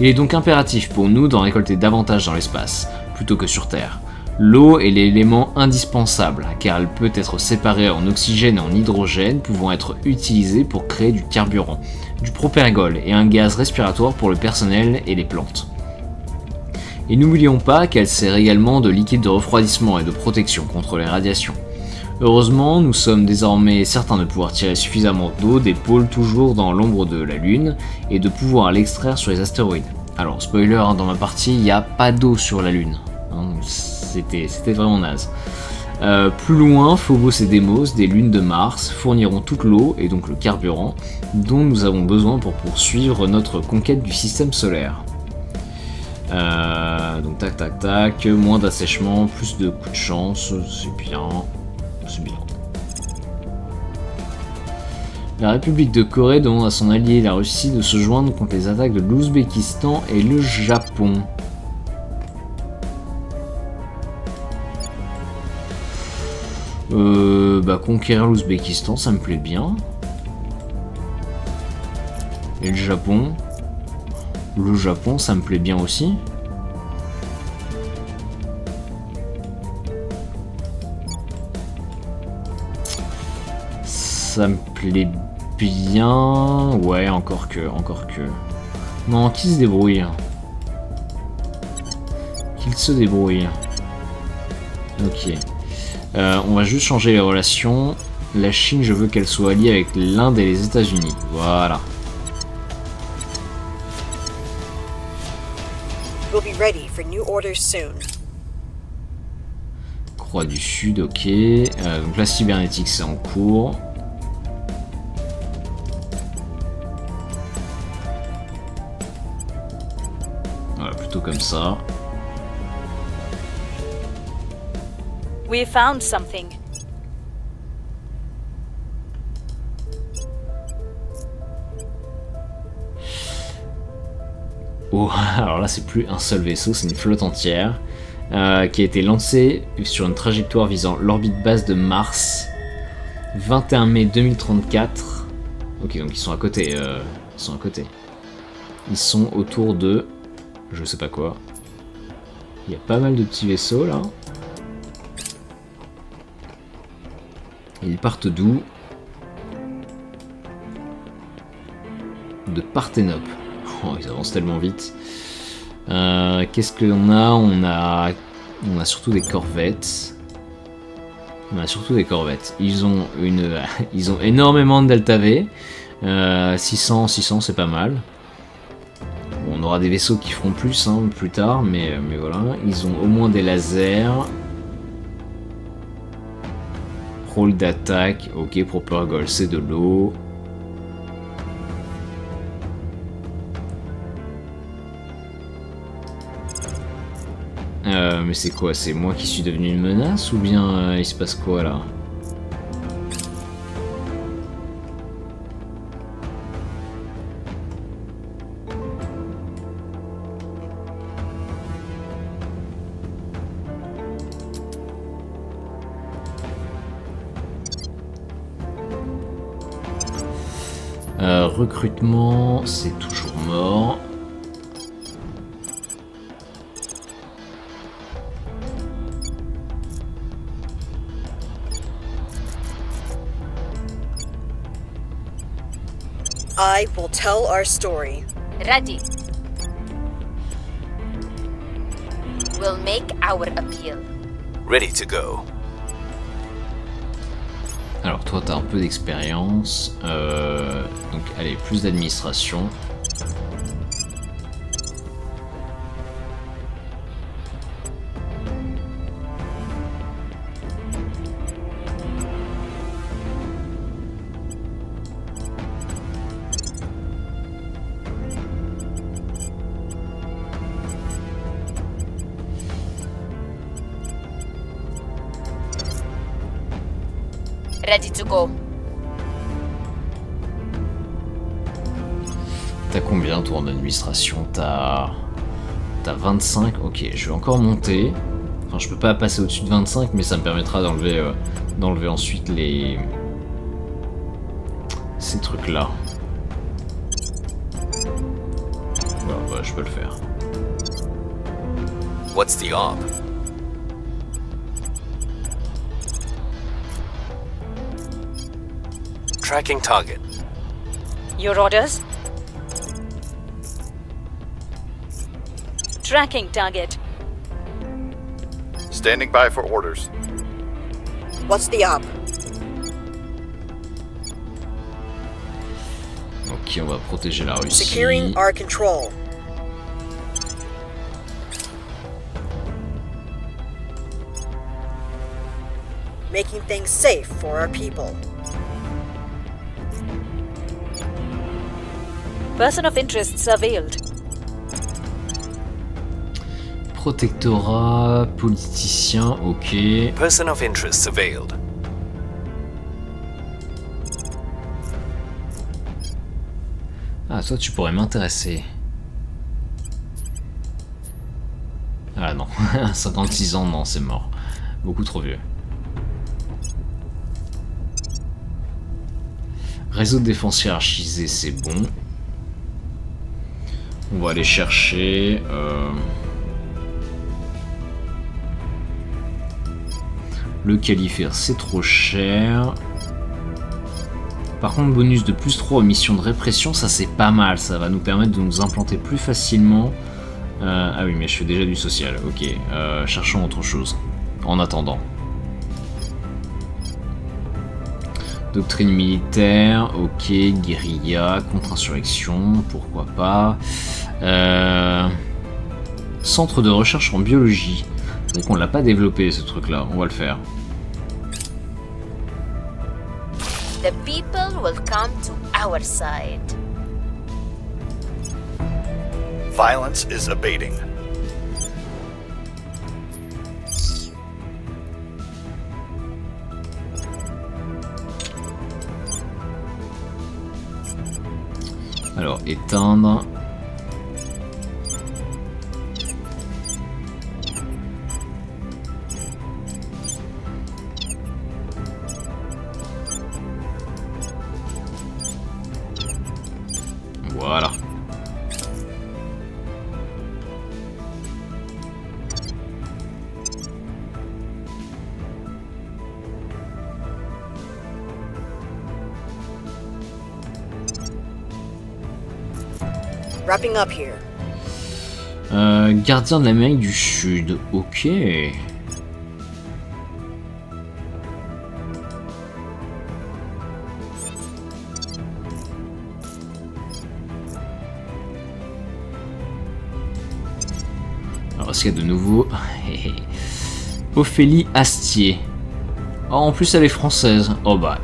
Il est donc impératif pour nous d'en récolter davantage dans l'espace, plutôt que sur Terre. L'eau est l'élément indispensable, car elle peut être séparée en oxygène et en hydrogène, pouvant être utilisée pour créer du carburant, du propergol et un gaz respiratoire pour le personnel et les plantes. Et n'oublions pas qu'elle sert également de liquide de refroidissement et de protection contre les radiations. Heureusement, nous sommes désormais certains de pouvoir tirer suffisamment d'eau des pôles toujours dans l'ombre de la Lune et de pouvoir l'extraire sur les astéroïdes. Alors, spoiler, dans ma partie, il n'y a pas d'eau sur la Lune. C'était vraiment naze. Plus loin, Phobos et Deimos, des lunes de Mars, fourniront toute l'eau et donc le carburant dont nous avons besoin pour poursuivre notre conquête du système solaire. Donc tac tac tac, moins d'assèchement, plus de coups de chance, c'est bien. C'est bien. La République de Corée demande à son allié la Russie de se joindre contre les attaques de l'Ouzbékistan et le Japon. Conquérir l'Ouzbékistan, ça me plaît bien. Et le Japon, ça me plaît bien aussi. Ça me plaît bien. Ouais, encore que. Non, qui se débrouille? Qu'il se débrouille. Ok. On va juste changer les relations. La Chine, je veux qu'elle soit alliée avec l'Inde et les États-Unis. Voilà. We'll be ready for new orders soon. Croix du Sud, ok. Donc la cybernétique, c'est en cours. Voilà, plutôt comme ça. We found something. Oh, alors là, c'est plus un seul vaisseau, c'est une flotte entière qui a été lancée sur une trajectoire visant l'orbite basse de Mars. 21 mai 2034. Ok, donc ils sont à côté. Ils sont autour de... je sais pas quoi. Il y a pas mal de petits vaisseaux là. Ils partent d'où? De Parthénope. Oh, ils avancent tellement vite. Qu'est-ce qu'on a? On a surtout des corvettes. Ils ont énormément de Delta V. 600, c'est pas mal. Bon, on aura des vaisseaux qui feront plus plus tard, mais voilà. Ils ont au moins des lasers. Rôle d'attaque, ok, Propergol, c'est de l'eau. Mais c'est quoi? C'est moi qui suis devenu une menace ou bien il se passe quoi là? Recrutement, c'est toujours mort. I will tell our story. Ready. We'll make our appeal. Ready to go. Alors toi t'as un peu d'expérience, donc allez, plus d'administration. Ready to go. T'as combien toi en administration? T'as 25? Ok, je vais encore monter. Enfin, je peux pas passer au-dessus de 25, mais ça me permettra d'enlever ensuite ces trucs-là. Bah, je peux le faire. What's the op? Tracking target. Your orders? Tracking target. Standing by for orders. What's the op? Ok, on va protéger la Russie. Securing our control. Making things safe for our people. Person of interest surveilled. Protectorat, politicien, ok. Person of interest surveilled. Ah, toi tu pourrais m'intéresser. Ah non, 56 ans, non, c'est mort. Beaucoup trop vieux. Réseau de défense hiérarchisé, c'est bon. On va aller chercher... Le califère, c'est trop cher. Par contre, bonus de plus 3 aux missions de répression, ça c'est pas mal. Ça va nous permettre de nous implanter plus facilement. Ah oui, mais je fais déjà du social. Ok, cherchons autre chose. En attendant. Doctrine militaire, ok. Guérilla, contre-insurrection, pourquoi pas. Centre de recherche en biologie. C'est vrai qu'on l'a pas développé ce truc là, on va le faire. The people will come to our side. Violence is abating. Alors, éteindre. Voilà. Wrapping up here. Gardien de l'Amérique du Sud, ok. Alors, est-ce qu'il y a de nouveau Ophélie Astier. Oh, en plus, elle est française. Oh bah,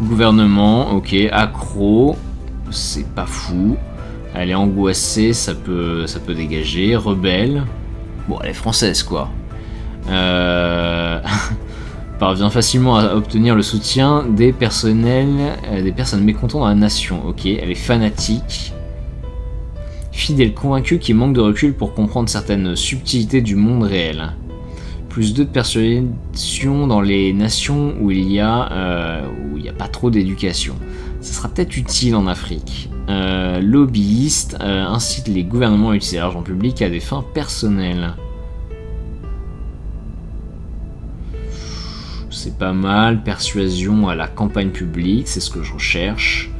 gouvernement, ok. Accro, c'est pas fou. Elle est angoissée, ça peut dégager. Rebelle. Bon, elle est française, quoi. Parvient facilement à obtenir le soutien des personnes mécontentes dans la nation. Ok, elle est fanatique. Fidèle convaincue qui manque de recul pour comprendre certaines subtilités du monde réel. Plus 2 de persuasion dans les nations où il y a pas trop d'éducation. Ça sera peut-être utile en Afrique. Lobbyiste, incite les gouvernements à utiliser l'argent public à des fins personnelles. C'est pas mal. Persuasion à la campagne publique, c'est ce que je recherche.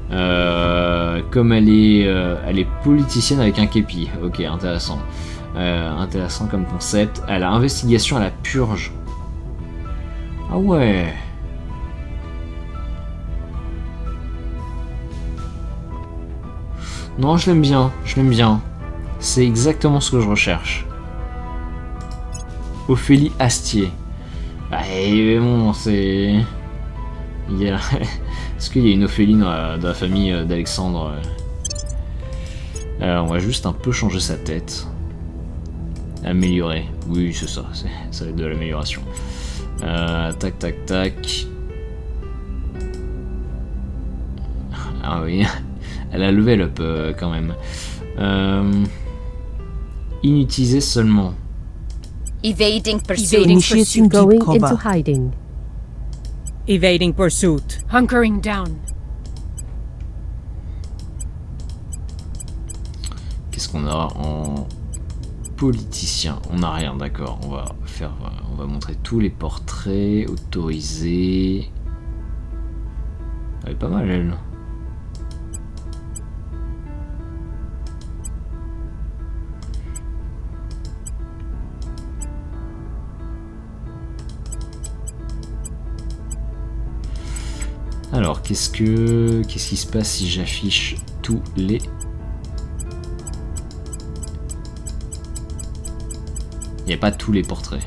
Comme elle est politicienne avec un képi. Ok, intéressant. Intéressant comme concept. Elle a investigation à la purge. Ah ouais. Non, je l'aime bien. C'est exactement ce que je recherche. Ophélie Astier. Ah, mais bon, c'est... Est-ce qu'il y a une Ophélie dans la famille d'Alexandre? On va juste un peu changer sa tête. Améliorer. Oui, c'est ça. Ça va être de l'amélioration. Tac, tac, tac. Ah oui, elle a level up quand même. Inutilisé seulement. Evading pursuit. Initiating going deep cover. into hiding. Evading pursuit. Hunkering down. Qu'est-ce qu'on a en politicien? On n'a rien, d'accord. On va montrer tous les portraits autorisés. Elle est pas mal, elle. Alors, qu'est-ce qui se passe si j'affiche tous les... Il n'y a pas tous les portraits.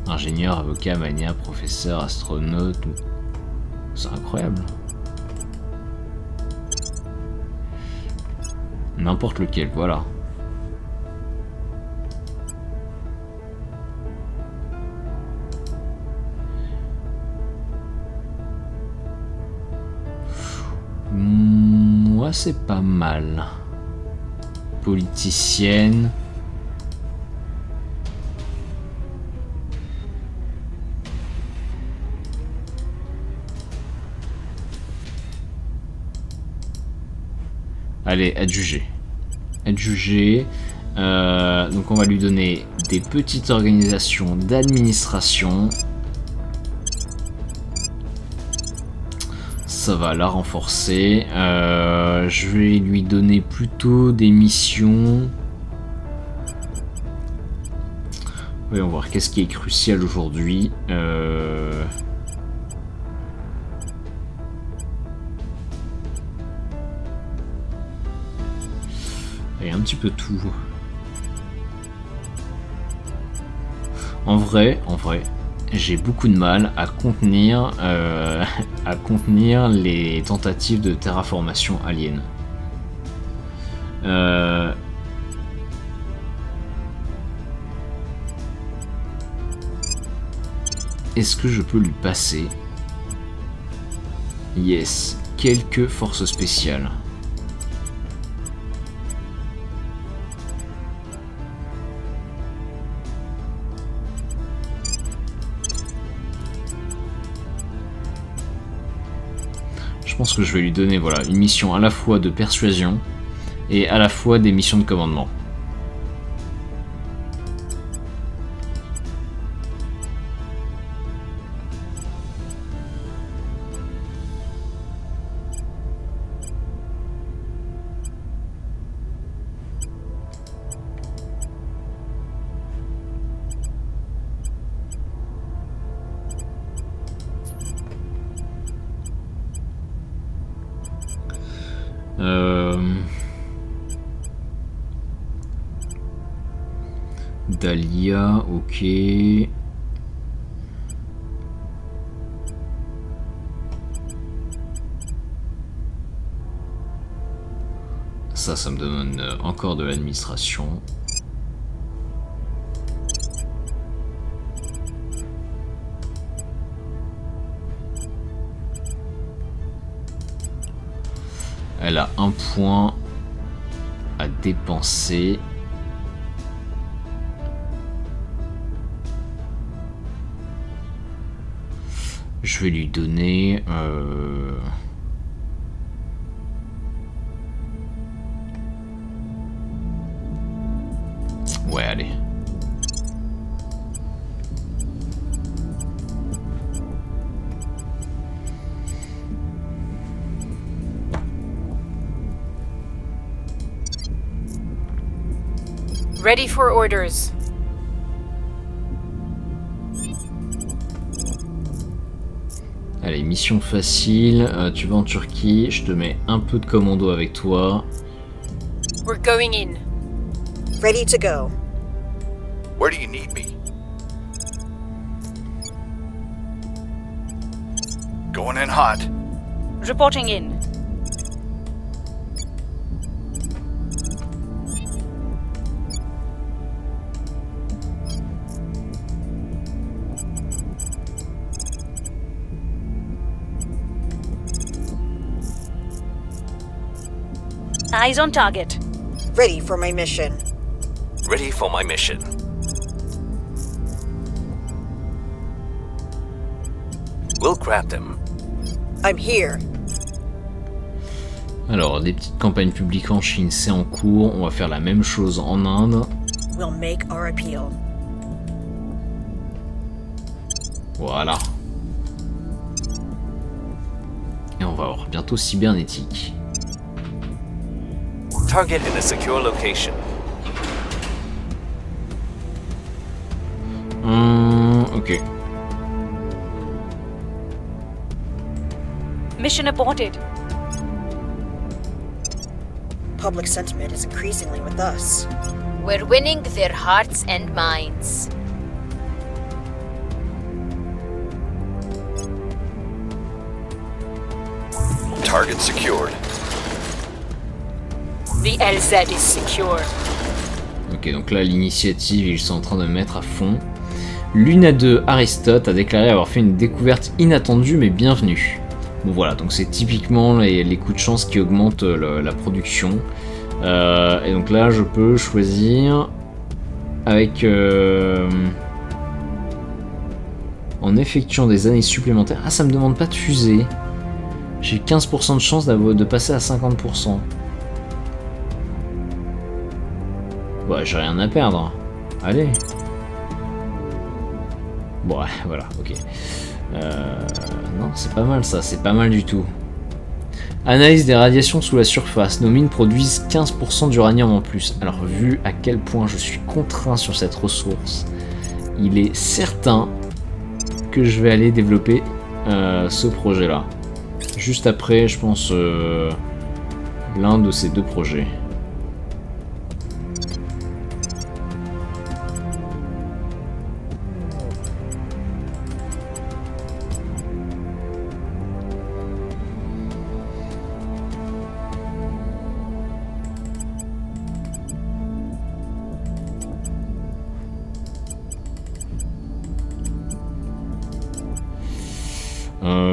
Ingénieur, avocat, mania, professeur, astronaute... C'est incroyable. N'importe lequel, voilà. Moi, c'est pas mal. Politicienne. Allez, adjugé. Adjugé. Donc on va lui donner des petites organisations d'administration. Ça va la renforcer. Je vais lui donner plutôt des missions. Voyons voir qu'est-ce qui est crucial aujourd'hui. Et un petit peu tout. En vrai, j'ai beaucoup de mal à contenir les tentatives de terraformation alien. Est-ce que je peux lui passer? Yes, quelques forces spéciales. Je pense que je vais lui donner voilà, une mission à la fois de persuasion et à la fois des missions de commandement. Dahlia, ok. Ça me donne encore de l'administration. Elle a un point à dépenser. Je vais lui donner... Ouais, allez. Ready for orders. Allez, mission facile. Tu vas en Turquie. Je te mets un peu de commando avec toi. We're going in. Ready to go. Where do you need me? Going in hot. Reporting in. Eyes on target. Ready for my mission. Ready for my mission. We'll grab them. I'm here. Alors, des petites campagnes publiques en Chine, c'est en cours. On va faire la même chose en Inde. We'll make our appeal. Voilà. Et on va avoir bientôt cybernétique. Target in a secure location. Ok. Mission aborted. Public sentiment is increasingly with us. We're winning their hearts and minds. Target secured. The LZ is secure. Ok, donc là, l'initiative, ils sont en train de mettre à fond. Luna 2 Aristote a déclaré avoir fait une découverte inattendue mais bienvenue. Bon voilà, donc c'est typiquement les coups de chance qui augmentent la production. Et donc là, je peux choisir avec... en effectuant des années supplémentaires... Ah, ça me demande pas de fusée. J'ai 15% de chance de passer à 50%. Ouais, j'ai rien à perdre. Allez. Bon, ouais, voilà, ok. Non, c'est pas mal ça, c'est pas mal du tout. Analyse des radiations sous la surface. Nos mines produisent 15% d'uranium en plus. Alors, vu à quel point je suis contraint sur cette ressource, il est certain que je vais aller développer ce projet-là. Juste après, je pense, l'un de ces deux projets.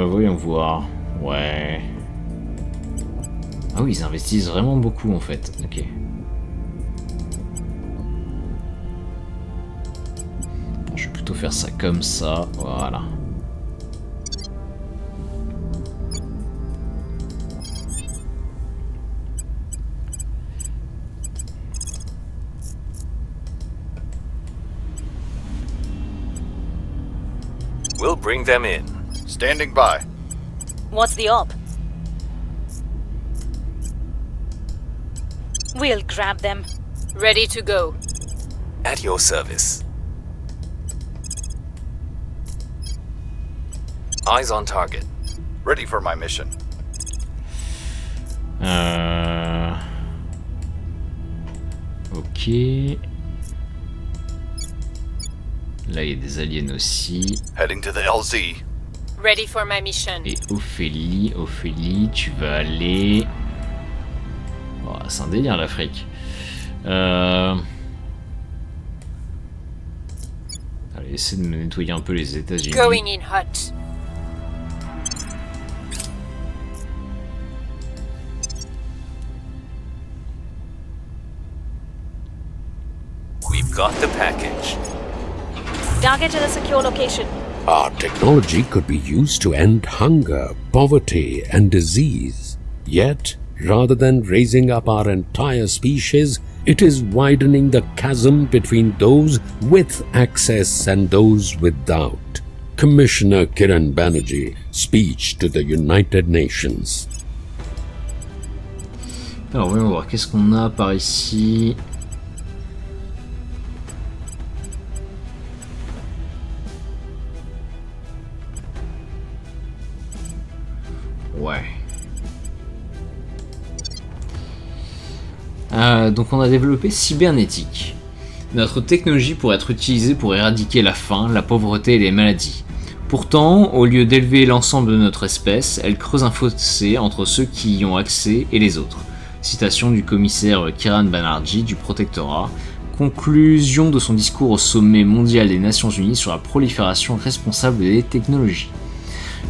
Voyons voir. Ouais. Ah oui, ils investissent vraiment beaucoup en fait. Ok. Je vais plutôt faire ça comme ça. Voilà. We'll bring them in. Standing by. What's the op? We'll grab them. Ready to go. At your service. Eyes on target. Ready for my mission. Ok. Là, il y a des aliens aussi. Heading to the LZ. Ready for my mission. Et Ophélie, tu vas aller... Oh, c'est un délire l'Afrique. Allez, essaie de me nettoyer un peu les États-Unis. Going in hot. We've got the package. Target in a secure location. Our technology could be used to end hunger, poverty, and disease. Yet, rather than raising up our entire species, it is widening the chasm between those with access and those without. Commissioner Kiran Banerjee, speech to the United Nations. Alors, voyons voir, qu'est-ce qu'on a par ici? Ouais. Donc on a développé cybernétique. Notre technologie pourrait être utilisée pour éradiquer la faim, la pauvreté et les maladies. Pourtant, au lieu d'élever l'ensemble de notre espèce, elle creuse un fossé entre ceux qui y ont accès et les autres. Citation du commissaire Kiran Banerjee du Protectorat. Conclusion de son discours au sommet mondial des Nations Unies sur la prolifération responsable des technologies.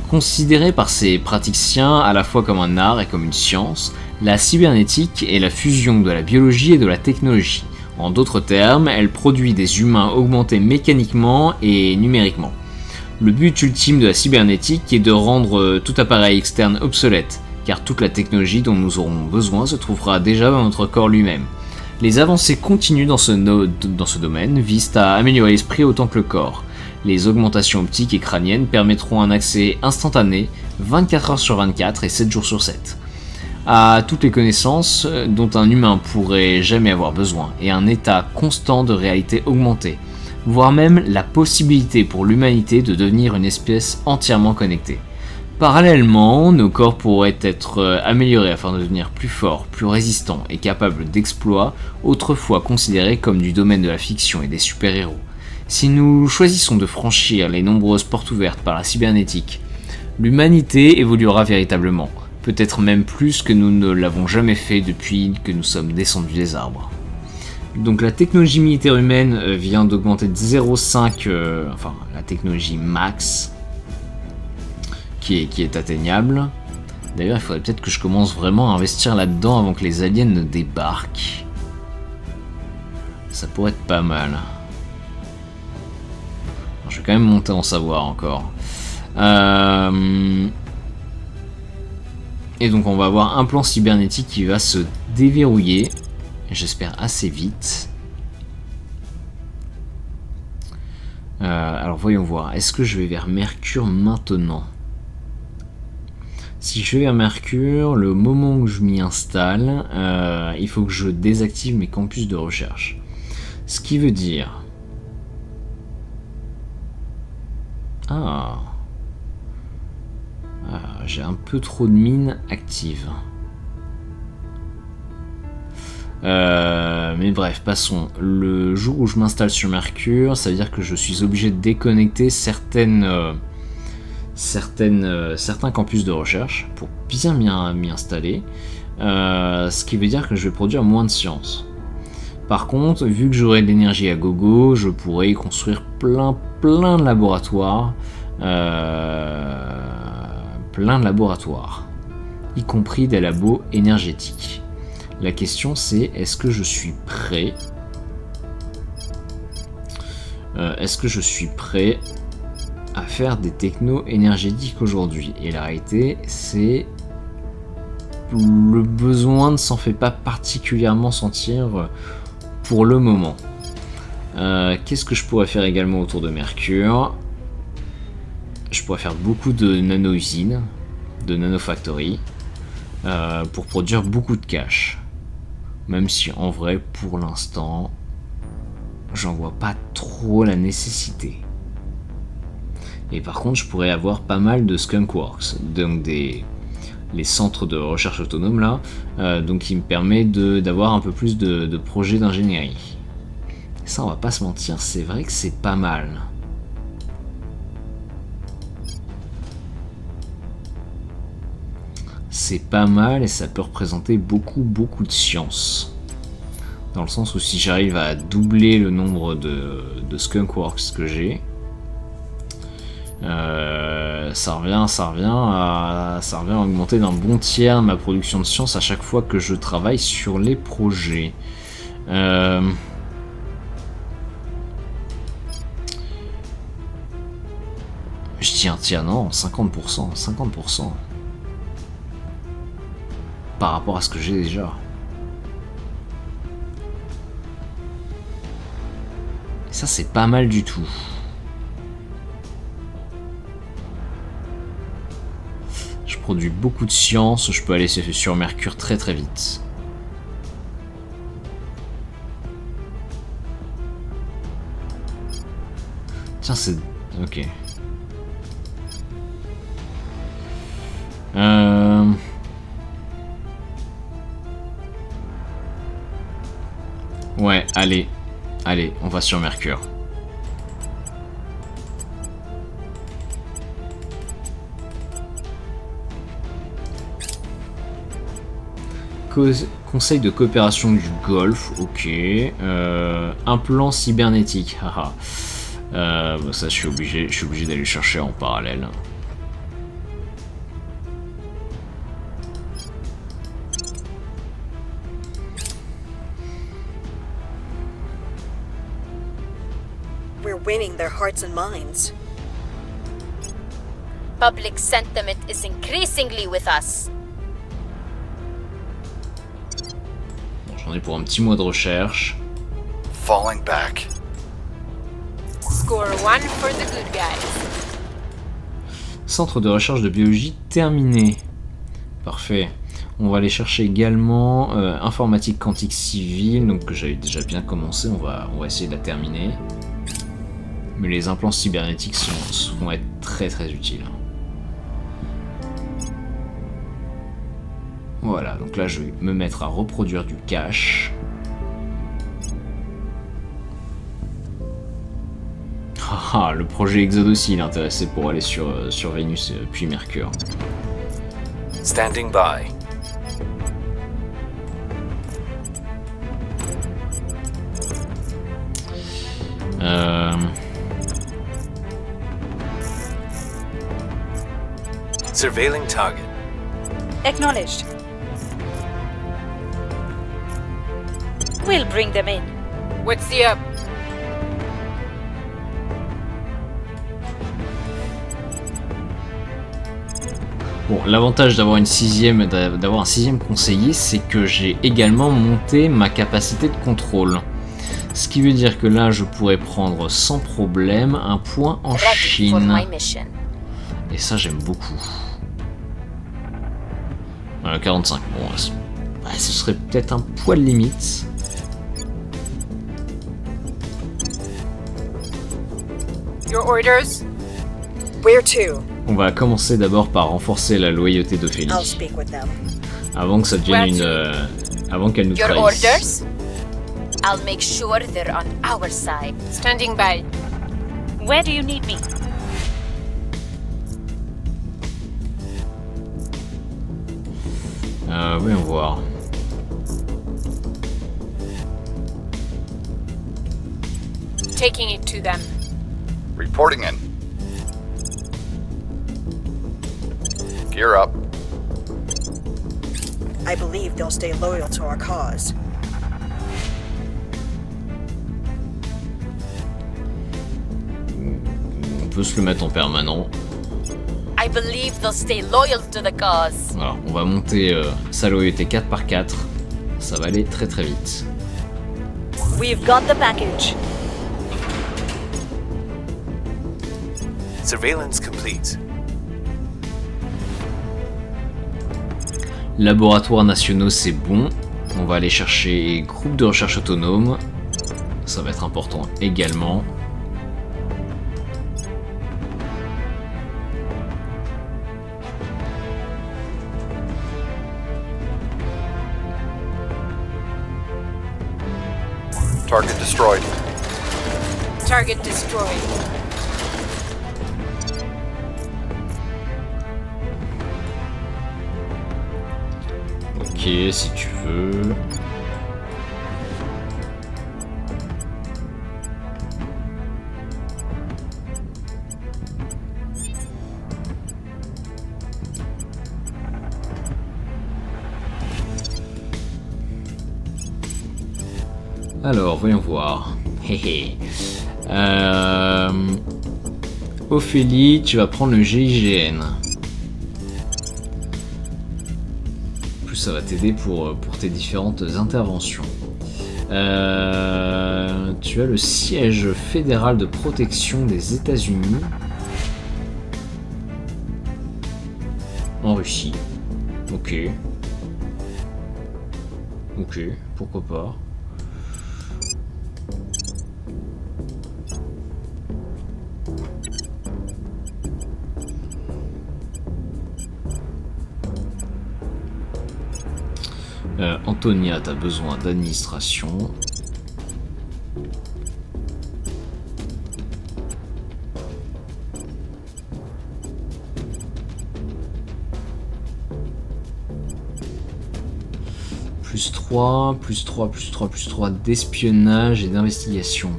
Considérée par ces praticiens à la fois comme un art et comme une science, La cybernétique est la fusion de la biologie et de la technologie. En d'autres termes, elle produit des humains augmentés mécaniquement et numériquement. Le but ultime de la cybernétique est de rendre tout appareil externe obsolète, car toute la technologie dont nous aurons besoin se trouvera déjà dans notre corps lui-même. Les avancées continues dans ce domaine visent à améliorer l'esprit autant que le corps. Les augmentations optiques et crâniennes permettront un accès instantané, 24 heures sur 24 et 7 jours sur 7, à toutes les connaissances dont un humain pourrait jamais avoir besoin, et un état constant de réalité augmentée, voire même la possibilité pour l'humanité de devenir une espèce entièrement connectée. Parallèlement, nos corps pourraient être améliorés afin de devenir plus forts, plus résistants et capables d'exploits autrefois considérés comme du domaine de la fiction et des super-héros. Si nous choisissons de franchir les nombreuses portes ouvertes par la cybernétique, l'humanité évoluera véritablement, peut-être même plus que nous ne l'avons jamais fait depuis que nous sommes descendus des arbres. Donc la technologie militaire humaine vient d'augmenter de 0,5, enfin la technologie max, qui est atteignable. D'ailleurs, il faudrait peut-être que je commence vraiment à investir là-dedans avant que les aliens ne débarquent. Ça pourrait être pas mal. Alors, je vais quand même monter en savoir encore. Et donc on va avoir un plan cybernétique qui va se déverrouiller, j'espère assez vite. Alors voyons voir, est-ce que je vais vers Mercure maintenant ? Si je vais vers Mercure, le moment où je m'y installe, il faut que je désactive mes campus de recherche. Ce qui veut dire... j'ai un peu trop de mines actives. Mais bref, passons. Le jour où je m'installe sur Mercure, ça veut dire que je suis obligé de déconnecter certains campus de recherche pour bien m'y installer, ce qui veut dire que je vais produire moins de science. Par contre, vu que j'aurai de l'énergie à gogo, je pourrais y construire plein de laboratoires, y compris des labos énergétiques. La question c'est, est-ce que je suis prêt à faire des technos énergétiques aujourd'hui? Et la réalité, c'est le besoin ne s'en fait pas particulièrement sentir pour le moment. Qu'est-ce que je pourrais faire également autour de Mercure? Je pourrais faire beaucoup de nano-usines, de nano-factories, pour produire beaucoup de cash. Même si en vrai, pour l'instant, j'en vois pas trop la nécessité. Et par contre, je pourrais avoir pas mal de skunkworks, donc les centres de recherche autonome là, donc qui me permet d'avoir un peu plus de projets d'ingénierie. Et ça, on va pas se mentir, c'est vrai que c'est pas mal. C'est pas mal et ça peut représenter beaucoup de science. Dans le sens où si j'arrive à doubler le nombre de skunkworks que j'ai, ça revient à augmenter d'un bon tiers ma production de science à chaque fois que je travaille sur les projets. Je dis un tiers, non, 50%. Par rapport à ce que j'ai déjà. Et ça, c'est pas mal du tout. Je produis beaucoup de science, je peux aller sur Mercure très vite. Tiens, c'est... Ok. Ouais, allez, on va sur Mercure. Conseil de coopération du Golfe, ok. Un plan cybernétique, haha. Ça, je suis obligé d'aller chercher en parallèle. We're winning their hearts and minds. Public sentiment is increasingly with us. Bon, j'en ai pour un petit mois de recherche. Falling back. Score 1 for the good guys. Centre de recherche de biologie terminé. Parfait. On va aller chercher également informatique quantique civile, donc que j'avais déjà bien commencé, on va essayer de la terminer. Mais les implants cybernétiques vont être très très utiles. Voilà, donc là je vais me mettre à reproduire du cache. Ah, le projet Exode aussi, il est intéressé pour aller sur Vénus puis Mercure. Standing by. Surveilling target. Acknowledged. We'll bring them in. What's the up? Bon, l'avantage d'avoir un sixième conseiller, c'est que j'ai également monté ma capacité de contrôle. Ce qui veut dire que là, je pourrais prendre sans problème un point en Chine. Et ça, j'aime beaucoup. 45, bon, ce serait peut-être un poil limite. Your orders? Where to? On va commencer d'abord par renforcer la loyauté d'Ophélie. I'll speak with them. Avant que ça devienne avant qu'elle nous Your trahisse. orders? I'll make sure they're on our side. Standing by. Where do you need me? Voyons voir. Taking it to them. Reporting in. Gear up. I believe they'll stay loyal to our cause. On peut se le mettre en permanent. I believe they'll stay loyal to the cause. Alors, on va monter sa loyauté 4 par 4. Ça va aller très très vite. We've got the package. Surveillance complete. Laboratoires nationaux, c'est bon. On va aller chercher groupe de recherche autonome. Ça va être important également. Target destroyed. Target destroyed. Ok, si tu veux. Alors, voyons voir. Ophélie, tu vas prendre le GIGN. En plus, ça va t'aider pour tes différentes interventions. Tu as le siège fédéral de protection des États-Unis en Russie. Ok. Ok, pourquoi pas. Antonia, t'as besoin d'administration. Plus 3, plus 3, plus 3, plus 3 d'espionnage et d'investigation.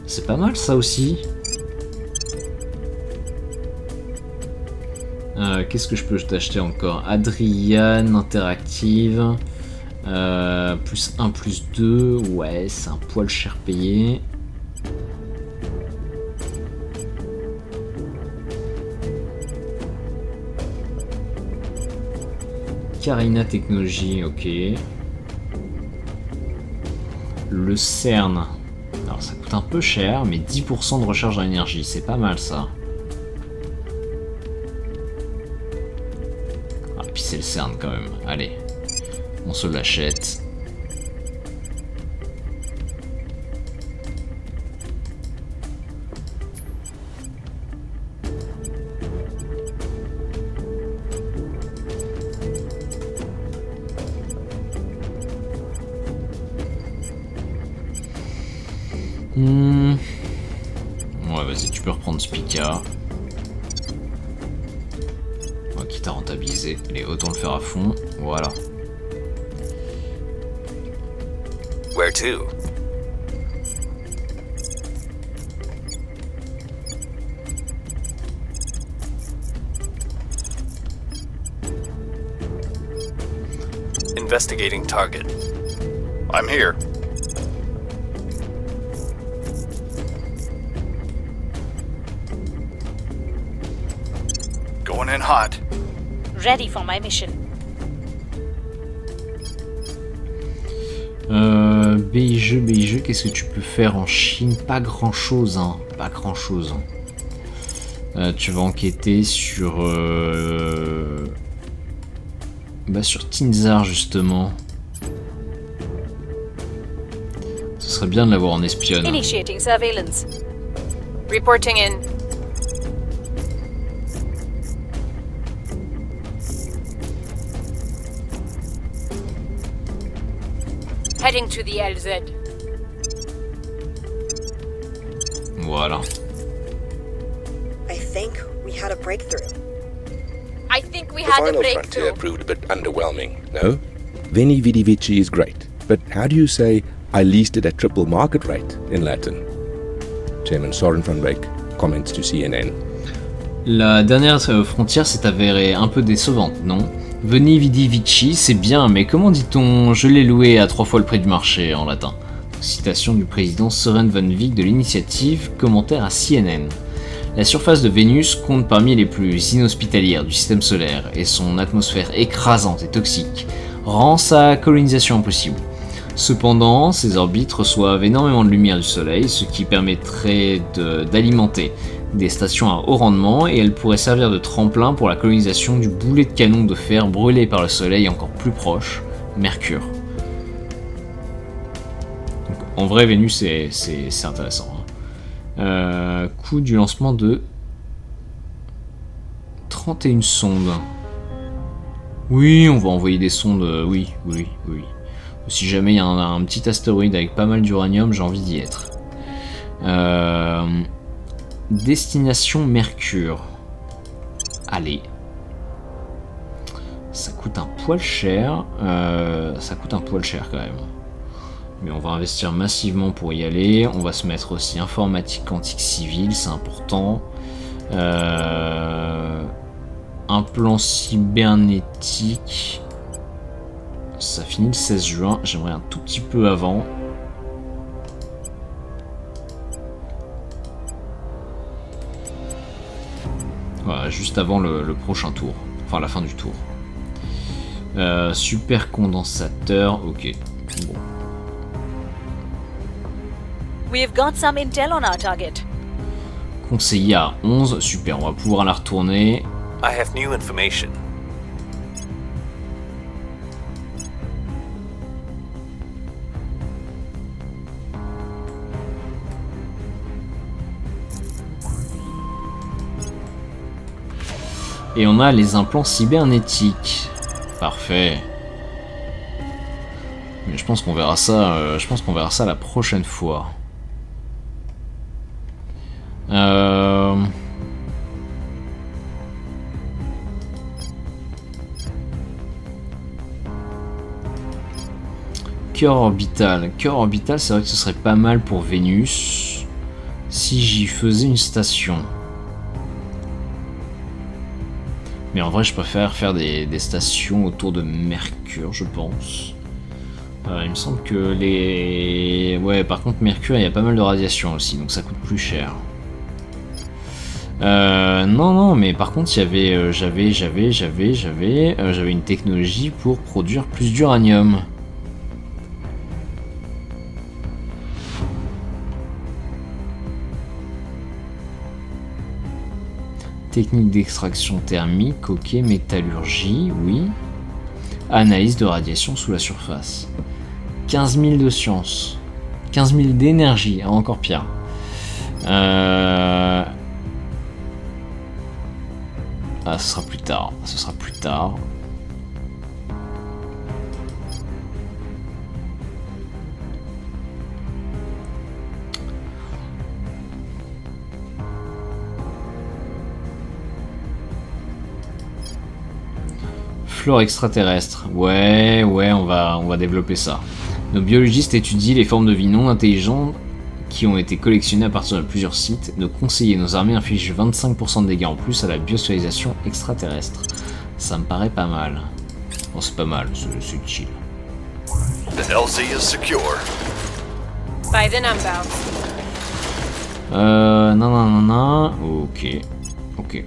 C'est pas mal ça aussi. Qu'est-ce que je peux t'acheter encore? Adriane, interactive. Plus 1, plus 2. Ouais, c'est un poil cher payé. Carina Technology, ok. Le CERN. Alors ça coûte un peu cher, mais 10% de recharge en énergie, c'est pas mal ça. Ah, puis c'est le CERN quand même. Allez, on se l'achète. Ouais, vas-y, tu peux reprendre Spica. Ouais, quitte à rentabiliser. Allez, autant le faire à fond. Voilà. Where to? Investigating target. I'm here. Going in hot. Ready for my mission. BIG, qu'est-ce que tu peux faire en Chine? Pas grand chose, hein. Pas grand chose. Tu vas enquêter sur. Sur Tinzar, justement. Ce serait bien de l'avoir en espionne. Initiating surveillance. Reporting in. Heading to the LZ. Voilà. I think we had a breakthrough. I think we The had a final breakthrough. frontier proved a bit underwhelming, no? Veni Vidi Vici is great, but how do you say I leased it at triple market rate in Latin? Chairman Soren van Wyk comments to CNN. La dernière frontière s'est avérée un peu décevante, non? Veni Vidi Vici, c'est bien, mais comment dit-on je l'ai loué à 3 fois le prix du marché en latin? Citation du président Soren van Wyk de l'initiative, commentaire à CNN. La surface de Vénus compte parmi les plus inhospitalières du système solaire et son atmosphère écrasante et toxique rend sa colonisation impossible. Cependant, ses orbites reçoivent énormément de lumière du soleil, ce qui permettrait d'alimenter des stations à haut rendement et elles pourraient servir de tremplin pour la colonisation du boulet de canon de fer brûlé par le soleil encore plus proche, Mercure. Donc, en vrai, Vénus, c'est intéressant. Coût du lancement de 31 sondes. Oui, on va envoyer des sondes, oui. Si jamais il y a un petit astéroïde avec pas mal d'uranium, j'ai envie d'y être. Destination Mercure. Allez. Ça coûte un poil cher. Quand même. Mais on va investir massivement pour y aller. On va se mettre aussi informatique quantique civile, c'est important. Un plan cybernétique. Ça finit le 16 juin. J'aimerais un tout petit peu avant. Voilà, juste avant le prochain tour. Enfin, la fin du tour. Super condensateur. Ok. Bon. We've got some intel on our target. Conseiller à 11. Super, on va pouvoir la retourner. I have new information. Et on a les implants cybernétiques. Parfait. Mais je pense qu'on verra ça. La prochaine fois. Cœur orbital. Cœur orbital, c'est vrai que ce serait pas mal pour Vénus. Si j'y faisais une station. Mais en vrai, je préfère faire des stations autour de Mercure, je pense. Il me semble que les... Ouais, par contre, Mercure, il y a pas mal de radiation aussi, donc ça coûte plus cher. Non, mais par contre, j'avais une technologie pour produire plus d'uranium. Technique d'extraction thermique, ok, métallurgie, oui. Analyse de radiation sous la surface. 15 000 de science. 15 000 d'énergie, encore pire. Ah, ce sera plus tard. Flore extraterrestre. Ouais, on va développer ça. Nos biologistes étudient les formes de vie non intelligentes qui ont été collectionnées à partir de plusieurs sites. Nos conseillers et nos armées infligent 25% de dégâts en plus à la biosphérisation extraterrestre. Ça me paraît pas mal. Bon, c'est pas mal, c'est chill. The LZ is secure. By the number. Non. Ok.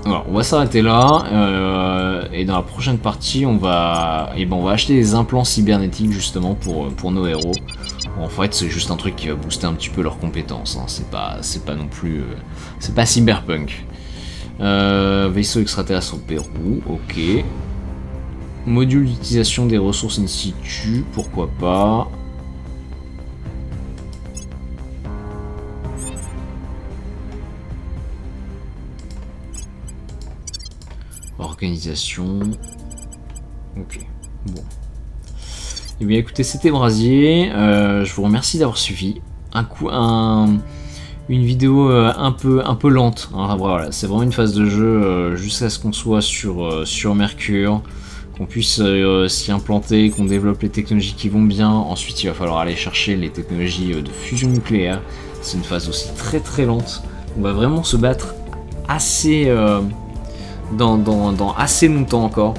Alors, on va s'arrêter là, et dans la prochaine partie, on va acheter des implants cybernétiques justement pour nos héros. Bon, en fait, c'est juste un truc qui va booster un petit peu leurs compétences. Hein. C'est pas non plus, c'est pas cyberpunk. Vaisseau extraterrestre au Pérou, ok. Module d'utilisation des ressources in situ, pourquoi pas. Organisation. Ok, bon. Eh bien écoutez, c'était Brasier. Je vous remercie d'avoir suivi. Une vidéo un peu lente. Hein, voilà, c'est vraiment une phase de jeu jusqu'à ce qu'on soit sur Mercure, qu'on puisse s'y implanter, qu'on développe les technologies qui vont bien. Ensuite, il va falloir aller chercher les technologies de fusion nucléaire. C'est une phase aussi très très lente. On va vraiment se battre assez... dans assez longtemps encore,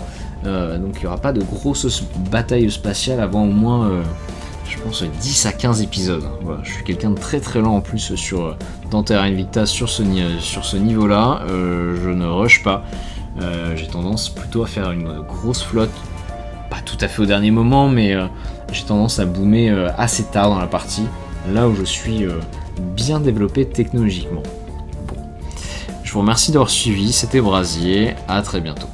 donc il n'y aura pas de grosses batailles spatiales avant au moins je pense 10 à 15 épisodes. Voilà, je suis quelqu'un de très très lent en plus dans Terra Invicta sur ce niveau là. Je ne rush pas, j'ai tendance plutôt à faire une grosse flotte, pas tout à fait au dernier moment, mais j'ai tendance à boomer assez tard dans la partie, là où je suis bien développé technologiquement. Je vous remercie d'avoir suivi, c'était Brasier, à très bientôt.